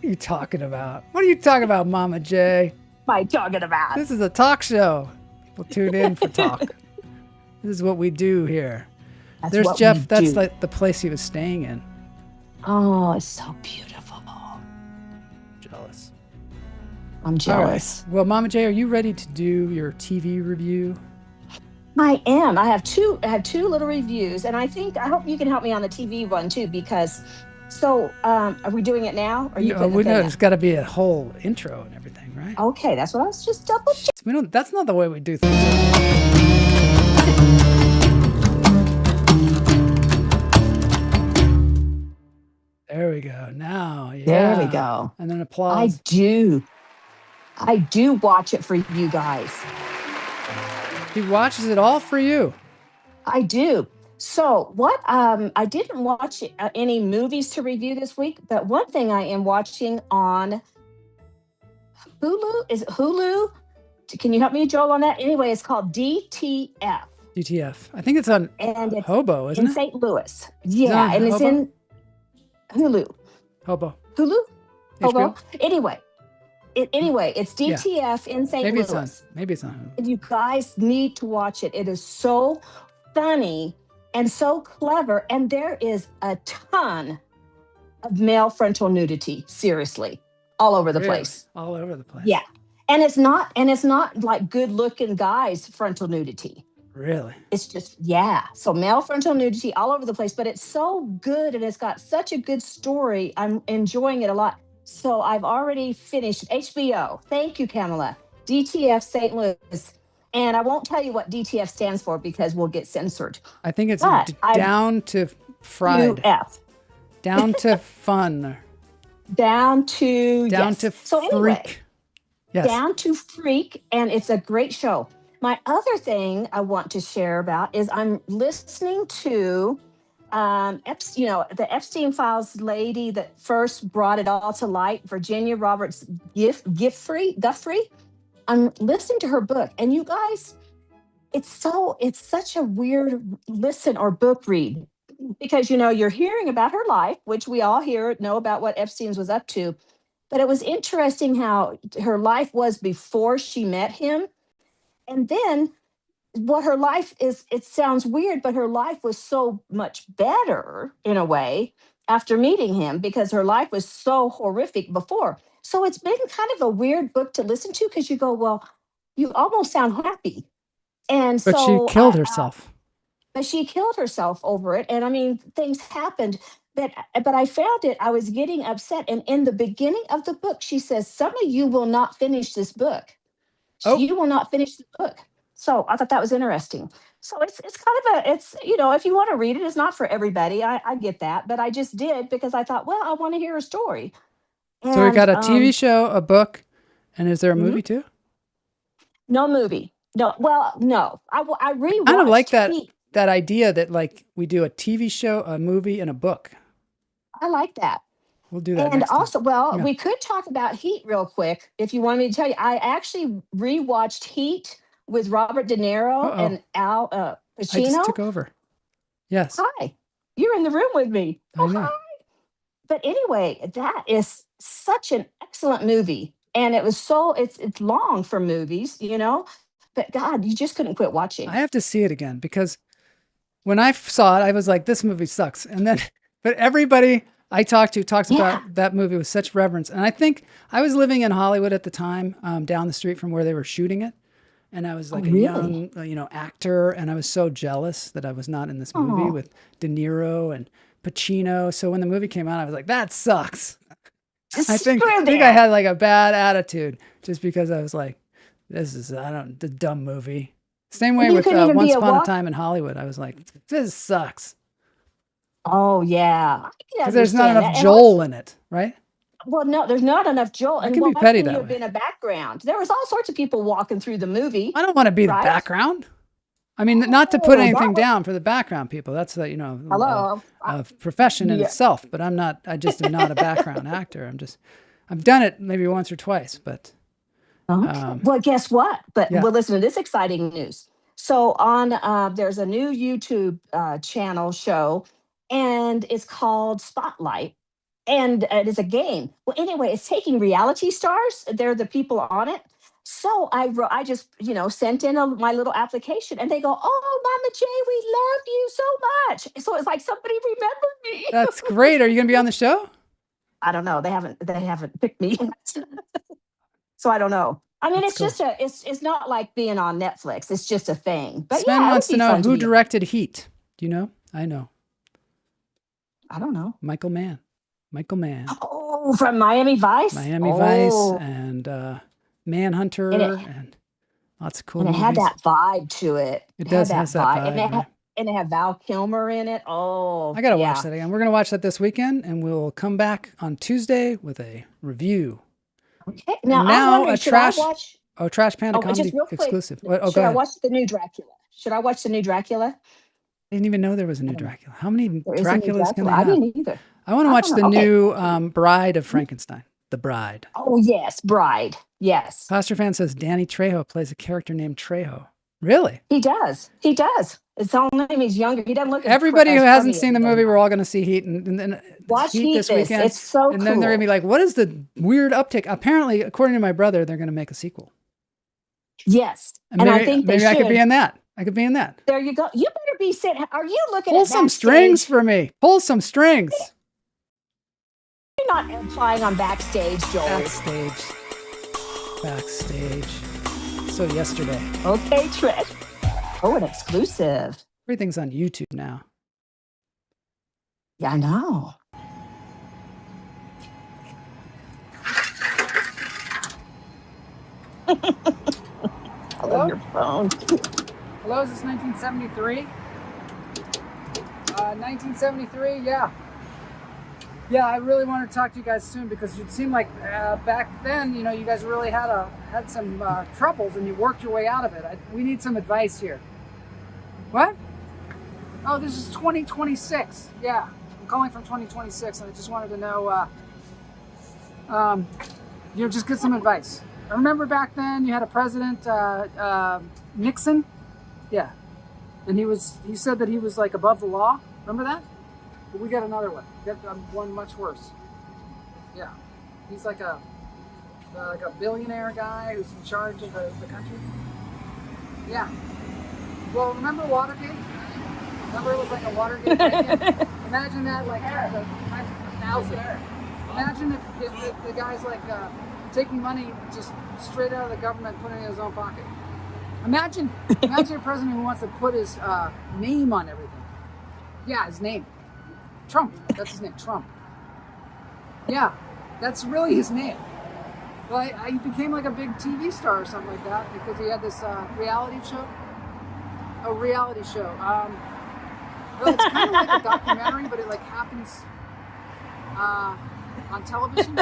are you talking about? What are you talking about, Mama J? What am I talking about? This is a talk show. People tune in for talk. This is what we do here. That's There's what Jeff. we That's do. like the place he was staying in. Oh, it's so beautiful. Jealous. I'm All right. jealous. Well, Mama J, are you ready to do your TV review? I am. I have two little reviews, and I hope you can help me on the TV one too, because. So, are we doing it now? Or you? We know there's got to be a whole intro and everything, right? Okay, that's what I was just double checking. We don't. That's not the way we do things. There we go. Now, yeah. There we go. And then applause. I do watch it for you guys. He watches it all for you. I do. So what? I didn't watch any movies to review this week, but one thing I am watching on Hulu. Is it Hulu? Can you help me, Joel, on that? Anyway, it's called DTF. DTF. I think it's on And it's Hobo, isn't in it? St. Louis. on Yeah, and it's Hobo? in Hulu. Hobo. Hulu? Hobo? HBO? Anyway, it's DTF in St. Maybe Louis. it's on Hulu. And you guys need to watch it. It is so funny and so clever. And there is a ton of male frontal nudity, seriously, all over the Really? place. All over the place. Yeah. And it's not like good looking guys frontal nudity. Really? It's just, yeah. So male frontal nudity all over the place, but it's so good and it's got such a good story. I'm enjoying it a lot. So I've already finished HBO. Thank you, Kamala. DTF St. Louis. And I won't tell you what DTF stands for because we'll get censored. I think it's But down to fried. UF. Down to fun. Down to Down yes. to So anyway, freak. Yes. Down to Freak, and it's a great show. My other thing I want to share about is I'm listening to, the Epstein Files lady that first brought it all to light, Virginia Roberts Guthrie. I'm listening to her book, and you guys, it's such a weird listen or book read because you're hearing about her life, which we all know about what Epstein's was up to. But it was interesting how her life was before she met him. And then what her life is, it sounds weird, but her life was so much better in a way after meeting him because her life was so horrific before. So it's been kind of a weird book to listen to because you go, well, you almost sound happy. But she killed herself. But she killed herself over it. And I mean, things happened. But I found it, I was getting upset. And in the beginning of the book, she says, some of you will not finish this book. Oh. You will not finish the book. So I thought that was interesting. So it's kind of if you want to read it, it's not for everybody. I get that. But I just did because I thought, well, I want to hear a story. So we got a TV show, a book, and is there a movie too? No movie. No. Well, no. I rewatched. I kind of like that Heat. that idea that like we do a TV show, a movie, and a book. I like that. We'll do that. And next time. also, we could talk about Heat real quick if you want me to tell you. I actually rewatched Heat with Robert De Niro and Al I just Pacino. took over. Yes. Hi, you're in the room with me. I know. Hi. But anyway, that is such an excellent movie, and it was it's long for movies, you know. But God, you just couldn't quit watching. I have to see it again because when I saw it, I was like, this movie sucks. And then, but everybody I talked to talks about that movie with such reverence. And I think I was living in Hollywood at the time, down the street from where they were shooting it. And I was like a young, actor. And I was so jealous that I was not in this movie with De Niro and Pacino. So when the movie came out, I was like, that sucks. I think I had like a bad attitude just because I was like, this is, the dumb movie. Same way with Once Upon a Time in Hollywood. I was like, this sucks. Oh, yeah. Because there's not enough Joel in it, right? Well, no, there's not enough Joel. I can be petty that way. Been a background. There was all sorts of people walking through the movie. I don't want to be the background. I mean, not to put anything down for the background people. That's a profession in itself. But I'm not. I just am not a background actor. I've done it maybe once or twice, but. Well, guess what? Well, listen to this exciting news. So there's a new YouTube channel show, and it's called Spotlight, and it is a game. Well, anyway, it's taking reality stars. They're the people on it. So I just sent in my little application, and they go, "Oh, Mama J, we love you so much." So it's like somebody remembered me. That's great. Are you going to be on the show? I don't know. They haven't picked me yet. So I don't know. I mean, it's just it's not like being on Netflix. It's just a thing. But Sven wants to know who directed Heat. Do you know? I know. I don't know. Michael Mann. Oh, from Miami Vice. Vice and Manhunter and lots of cool movies. And it had that vibe to it. It does have that vibe. And it had Val Kilmer in it. Oh, I got to watch that again. We're going to watch that this weekend, and we'll come back on Tuesday with a review. Okay. Now a Trash Panda Comedy exclusive. Should I watch the new Dracula? I didn't even know there was a new Dracula. How many Draculas can they have? I didn't either. I want to watch the new Bride of Frankenstein. The Bride. Oh, yes. Bride. Yes. Pastor Fan says Danny Trejo plays a character named Trejo. Really? He does. It's all name. He's younger. He doesn't look. Everybody who hasn't seen the movie, we're all going to see Heat and watch Heat this weekend. It's so cool. And then they're going to be like, "What is the weird uptick?" Apparently, according to my brother, they're going to make a sequel. Yes, and I think maybe I could be in that. There you go. You better be sitting. Are you looking? Pull some strings for me. Pull some strings. You're not implying on backstage, Joel. Backstage. So yesterday. Okay, Trish. Oh, an exclusive. Everything's on YouTube now. Yeah, I know. I love your phone. Hello, is this 1973? 1973, yeah. Yeah, I really want to talk to you guys soon because it seemed like back then, you guys really had some troubles and you worked your way out of it. We need some advice here. What? Oh, this is 2026. Yeah, I'm calling from 2026, and I just wanted to know, just get some advice. I remember back then you had a president, Nixon. Yeah, and he said that he was like above the law. Remember that? But we got another one. We got one much worse. Yeah, he's like a billionaire guy who's in charge of the country. Yeah. Well, remember Watergate? Remember it was like a Watergate break-in? Imagine that like times 1,000. Imagine if the guy's like taking money just straight out of the government, putting it in his own pocket. Imagine a president who wants to put his name on everything. Yeah, his name. Trump. That's his name, Trump. Yeah, that's really his name. Well, he became like a big TV star or something like that because he had this reality show. A reality show. Well, it's kind of like a documentary, but it like happens on television,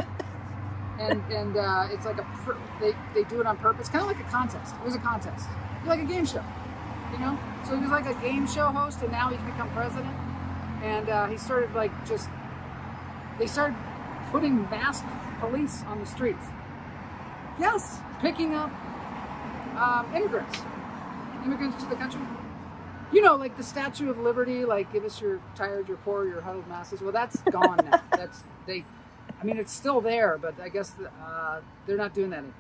and it's like they do it on purpose, kind of like a contest. It was a contest, like a game show, So he was like a game show host, and now he's become president, and he started they started putting masked police on the streets. Yes, picking up Immigrants to the country. You know, like the Statue of Liberty, like give us your tired, your poor, your huddled masses. Well, that's gone now. I mean, it's still there, but I guess they're not doing that anymore.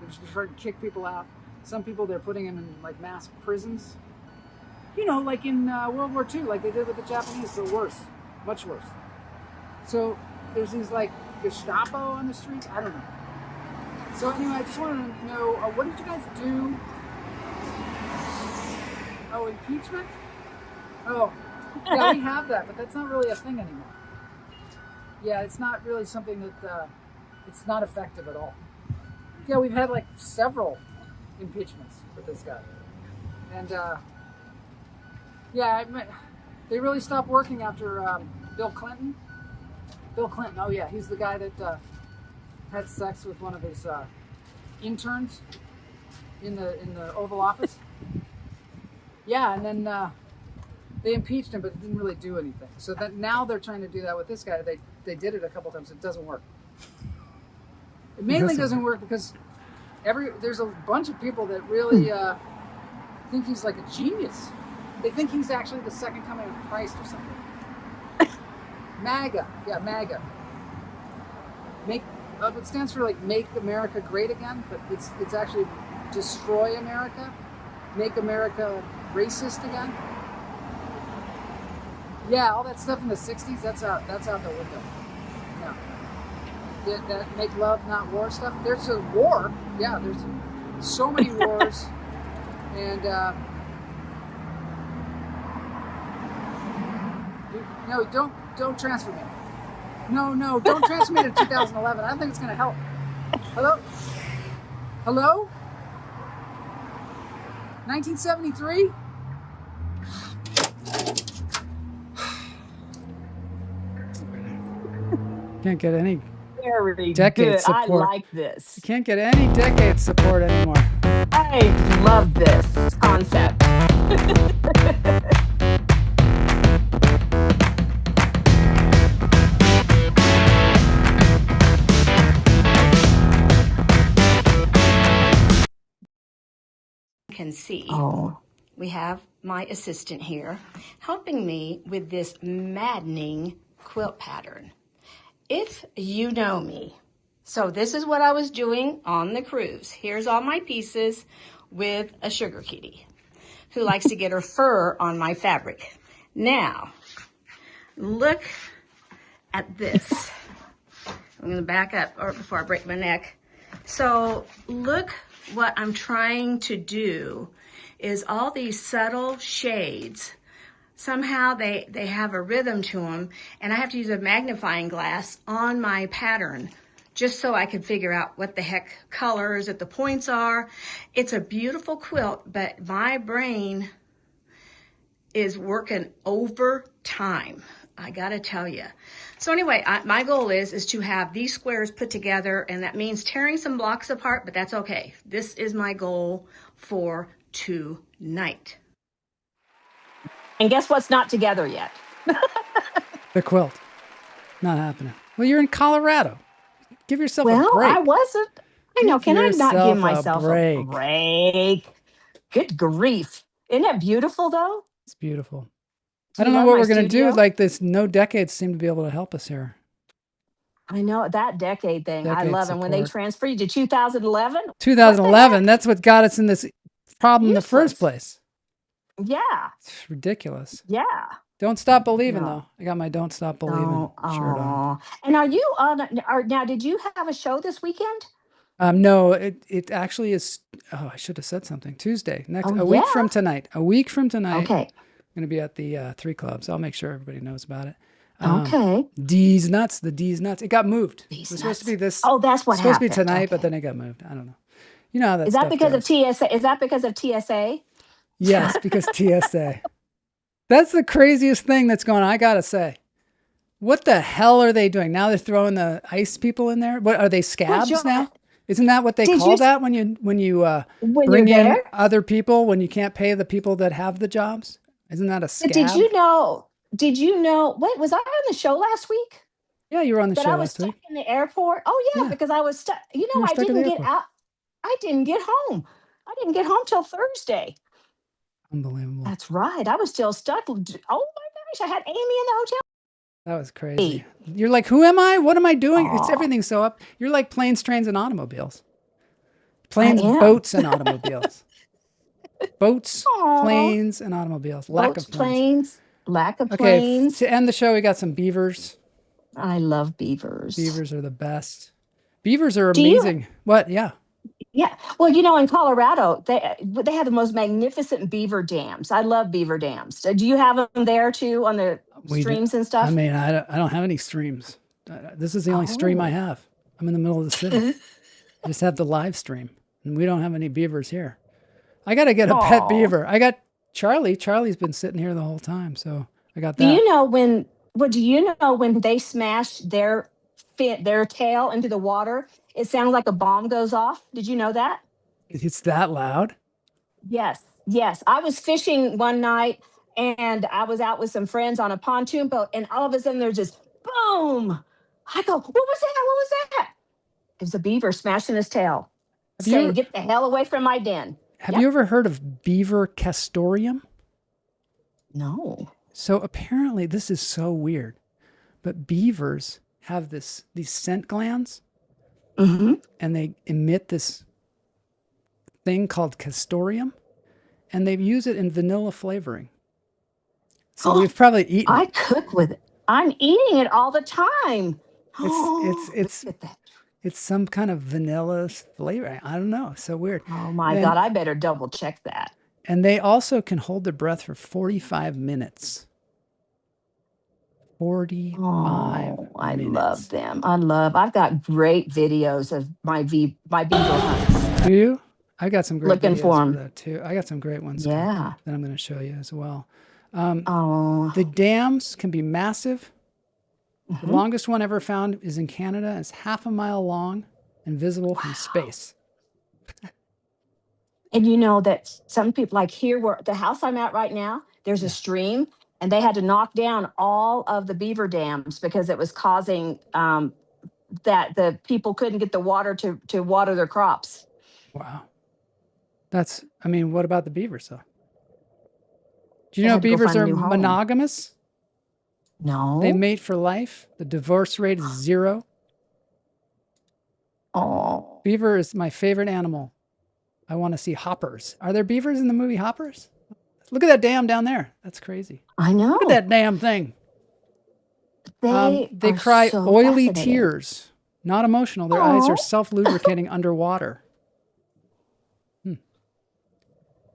They're just starting to kick people out. Some people they're putting them in like mass prisons. You know, like in World War II, like they did with the Japanese, but worse, much worse. So there's these like Gestapo on the streets. I don't know. So anyway, I just wanted to know, what did you guys do? Oh, impeachment? Oh, yeah, we have that, but that's not really a thing anymore. Yeah, it's not really something that, it's not effective at all. Yeah, we've had like several impeachments with this guy. And, yeah, they really stopped working after Bill Clinton. Bill Clinton, oh yeah, he's the guy that had sex with one of his interns in the Oval Office. Yeah, and then they impeached him, but it didn't really do anything. So that now they're trying to do that with this guy. They did it a couple times. It doesn't work. It mainly doesn't work because there's a bunch of people that really think he's like a genius. They think he's actually the second coming of Christ or something. MAGA, yeah, MAGA. It stands for like Make America Great Again, but it's actually Destroy America, Make America Racist Again. Yeah, all that stuff in the '60s, that's out the window. No, that Make Love Not War stuff. There's a war. Yeah, there's so many wars, and no, don't transfer me. No, don't transfer me to 2011. I don't think it's going to help. Hello? 1973? Can't get any decade support. I like this. You can't get any decade support anymore. I love this concept. Can see. Oh. We have my assistant here helping me with this maddening quilt pattern. If you know me, so this is what I was doing on the cruise. Here's all my pieces with a sugar kitty who likes to get her fur on my fabric. Now, look at this. I'm going to back up before I break my neck. So look, what I'm trying to do is all these subtle shades. Somehow they have a rhythm to them, and I have to use a magnifying glass on my pattern just so I can figure out what the heck colors at the points are. It's a beautiful quilt, but my brain is working overtime, I gotta tell you. So anyway, my goal is to have these squares put together, and that means tearing some blocks apart, but that's okay. This is my goal for tonight. And guess what's not together yet? The quilt. Not happening. Well, you're in Colorado. Give yourself a break. Well, I wasn't. I know. Can I not give myself a break? Good grief. Isn't it beautiful, though? It's beautiful. I don't know what we're going to do. Like this, no decades seem to be able to help us here. I know that decade thing. I love it. When they transfer you to 2011. 2011. That's what got us in this problem in the first place. Yeah. It's ridiculous. Yeah. Don't stop believing, though. I got my Don't Stop Believing shirt on. And are you on? Now, did you have a show this weekend? No, it actually is. Oh, I should have said something. Tuesday, a week from tonight. A week from tonight. Okay. I'm going to be at the 3 Clubs. I'll make sure everybody knows about it. Okay. D's Nuts. The D's Nuts. It got moved. It was supposed to be this. Oh, that's what happened. Supposed to be tonight, but then it got moved. I don't know. You know how that is that because of TSA? Is that because of TSA? Yes, because TSA. That's the craziest thing that's going on. I gotta say, what the hell are they doing now? They're throwing the ICE people in there. What are they, scabs now? Isn't that what they call that when you bring in other people when you can't pay the people that have the jobs? Isn't that a scab? But did you know? Wait, was I on the show last week? Yeah, you were on the show I was last week. stuck in the airport. Oh yeah, because I was stuck. You know, I didn't get out. I didn't get home I didn't get home till Thursday. Unbelievable. That's right. I was still stuck. Oh my gosh, I had Amy in the hotel. That was crazy. You're like, who am I? What am I doing? Aw. It's everything so up. You're like planes, trains, and automobiles. Planes, boats, and automobiles. Boats, Aw. planes, and automobiles. Lack Boats, of planes. Lack of Okay, planes. to end the show, we got some beavers. I love beavers. Beavers are the best. Beavers are amazing. What? Yeah. Yeah. Well, in Colorado, they have the most magnificent beaver dams. I love beaver dams. Do you have them there too on the streams and stuff? I mean, I don't have any streams. This is the only stream I have. I'm in the middle of the city. I just have the live stream, and we don't have any beavers here. I got to get a pet beaver. I got Charlie. Charlie's been sitting here the whole time, so I got that. Do you know when they smash their tail into the water, it sounds like a bomb goes off? Did you know that? It's that loud? Yes. Yes. I was fishing one night and I was out with some friends on a pontoon boat, and all of a sudden there's this boom. I go, what was that? What was that? It was a beaver smashing his tail, saying, get the hell away from my den. Have you ever heard of beaver castoreum? No. So apparently this is so weird, but beavers have these scent glands, and they emit this thing called castoreum, and they use it in vanilla flavoring. So we've probably eaten I it. cook with it. I'm eating it all the time. It's some kind of vanilla flavor. I don't know. So weird. Oh my God, I better double check that. And they also can hold their breath for 45 minutes. 45 I minutes. love them. I've got great videos of my beaver hunts. Do you? I got some great Looking videos for 'em. that too. I got some great ones Yeah. that I'm going to show you as well. The dams can be massive. The longest one ever found is in Canada. It's half a mile long and visible from space. And you know that some people, like here, where the house I'm at right now, there's a stream, and they had to knock down all of the beaver dams because it was causing that the people couldn't get the water to water their crops. Wow. What about the beavers though? Do you know beavers are monogamous? No. They mate for life. The divorce rate is 0. Oh. Beaver is my favorite animal. I want to see hoppers. Are there beavers in the movie Hoppers? Look at that dam down there. That's crazy. I know. Look at that damn thing. They cry so oily fascinating. tears. Not emotional. Their eyes are self-lubricating underwater.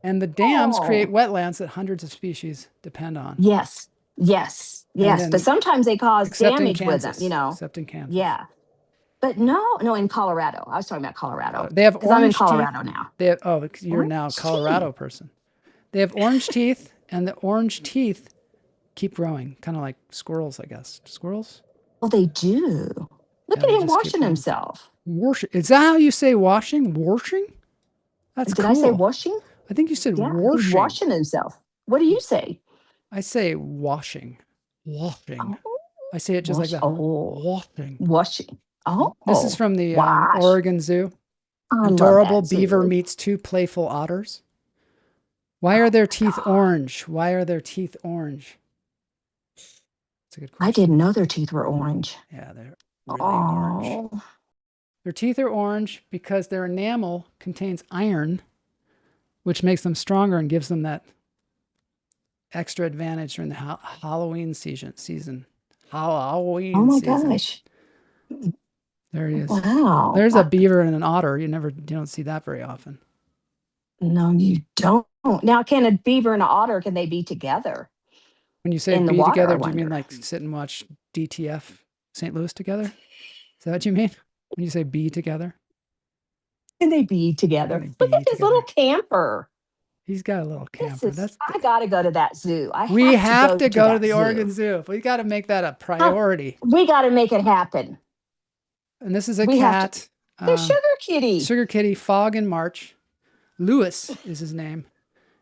And the dams create wetlands that hundreds of species depend on. Yes. But sometimes they cause damage with them, Except in Kansas. Yeah. But no, in Colorado. I was talking about Colorado. They have orange I'm in teeth. Colorado now. You're now a Colorado person. They have orange teeth, and the orange teeth keep growing, kind of like squirrels, I guess. Squirrels? Well, they do. Look at him washing himself. Is that how you say washing? Washing? That's Did cool. I say washing? I think you said Yeah, washing. he's washing himself. What do you say? I say washing. Washing. Oh. I say it just like that. Washing. Washing. Oh. This is from the Oregon Zoo. I Adorable love that beaver zoo. meets 2 playful otters. Why are their teeth orange? Why are their teeth orange? That's a good question. I didn't know their teeth were orange. Yeah, they're really orange. Their teeth are orange because their enamel contains iron, which makes them stronger and gives them that extra advantage during the Halloween season. Halloween season. Oh my gosh. There he is. Wow. There's a beaver and an otter. You don't see that very often. No, you don't. Now, can a beaver and an otter, can they be together? When you say In the be water, together, I do you mean wonder. like sit and watch DTF St. Louis together? Is that what you mean? When you say be together? Can they be together? Look at this little camper. He's got a little camper. I got to go to that zoo. We have to go to that the zoo. Oregon Zoo. We got to make that a priority. We got to make it happen. And this is a We have cat. The sugar kitty. Sugar kitty, Fog in March. Lewis is his name.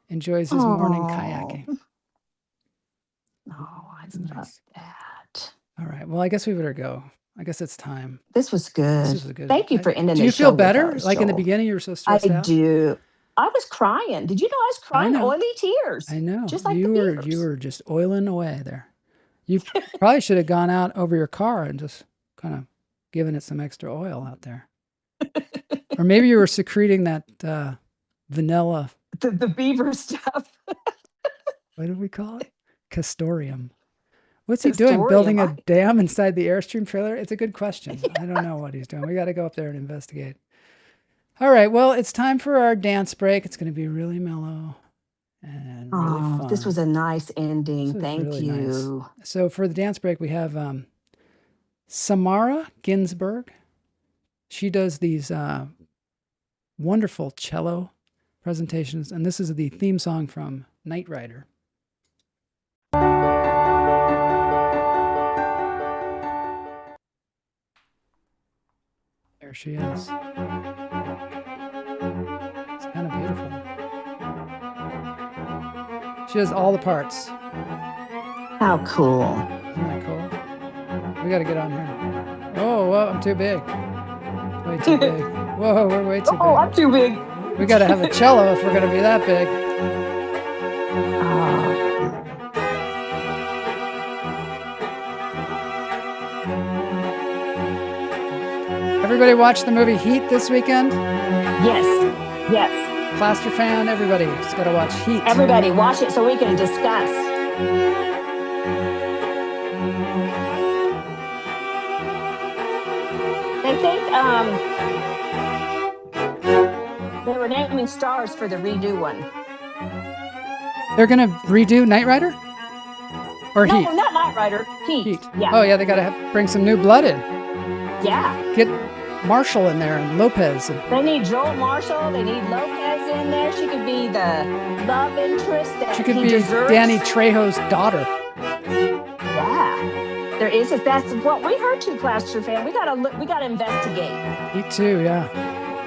Enjoys his morning kayaking. Oh, I love that. All right. Well, I guess we better go. I guess it's time. This was good. This was good. Thank you for ending the show. Do you feel better? with us, Like in the Joel. beginning, you were so stressed out? I do. I was crying. Did you know I was crying oily tears? I know. Just like you were just oiling away there. You probably should have gone out over your car and just kind of given it some extra oil out there. Or maybe you were secreting that vanilla. The beaver stuff. What did we call it? Castoreum. What's he doing? Building a dam inside the Airstream trailer? It's a good question. I don't know what he's doing. We got to go up there and investigate. All right. Well, it's time for our dance break. It's going to be really mellow and really fun. This was a nice ending. Thank really you. Nice. So for the dance break, we have Samara Ginsberg. She does these wonderful cello presentations, and this is the theme song from Knight Rider. There she is. It's kind of beautiful. She does all the parts. How cool. Isn't that cool? We got to get on here. Oh, whoa, I'm too big. Way too big. Whoa, we're way too big. Oh, I'm too big. We got to have a cello if we're going to be that big. Everybody watch the movie Heat this weekend? Yes. Yes. Plaster fan, everybody just got to watch Heat. Everybody watch it so we can discuss. I think they were naming stars for the redo one. They're going to redo Knight Rider? Or Heat? No, not Knight Rider. Heat. Yeah. Oh, yeah, they got to bring some new blood in. Yeah. Get Marshall in there and Lopez. They need Joel Marshall. They need Lopez in there. She could be the love interest that she could he be deserves. Danny Trejo's daughter. Yeah. There is. That's what we heard too, Plaster fan. We gotta investigate. Me too, yeah.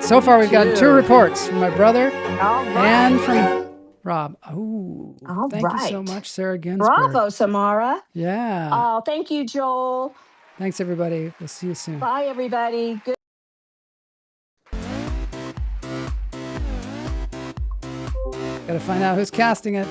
So far, we've got 2 reports from my brother and from Rob. Oh, thank you so much, Sarah Ginsberg. Bravo, Samara. Yeah. Oh, thank you, Joel. Thanks, everybody. We'll see you soon. Bye, everybody. Good. Gotta find out who's casting it.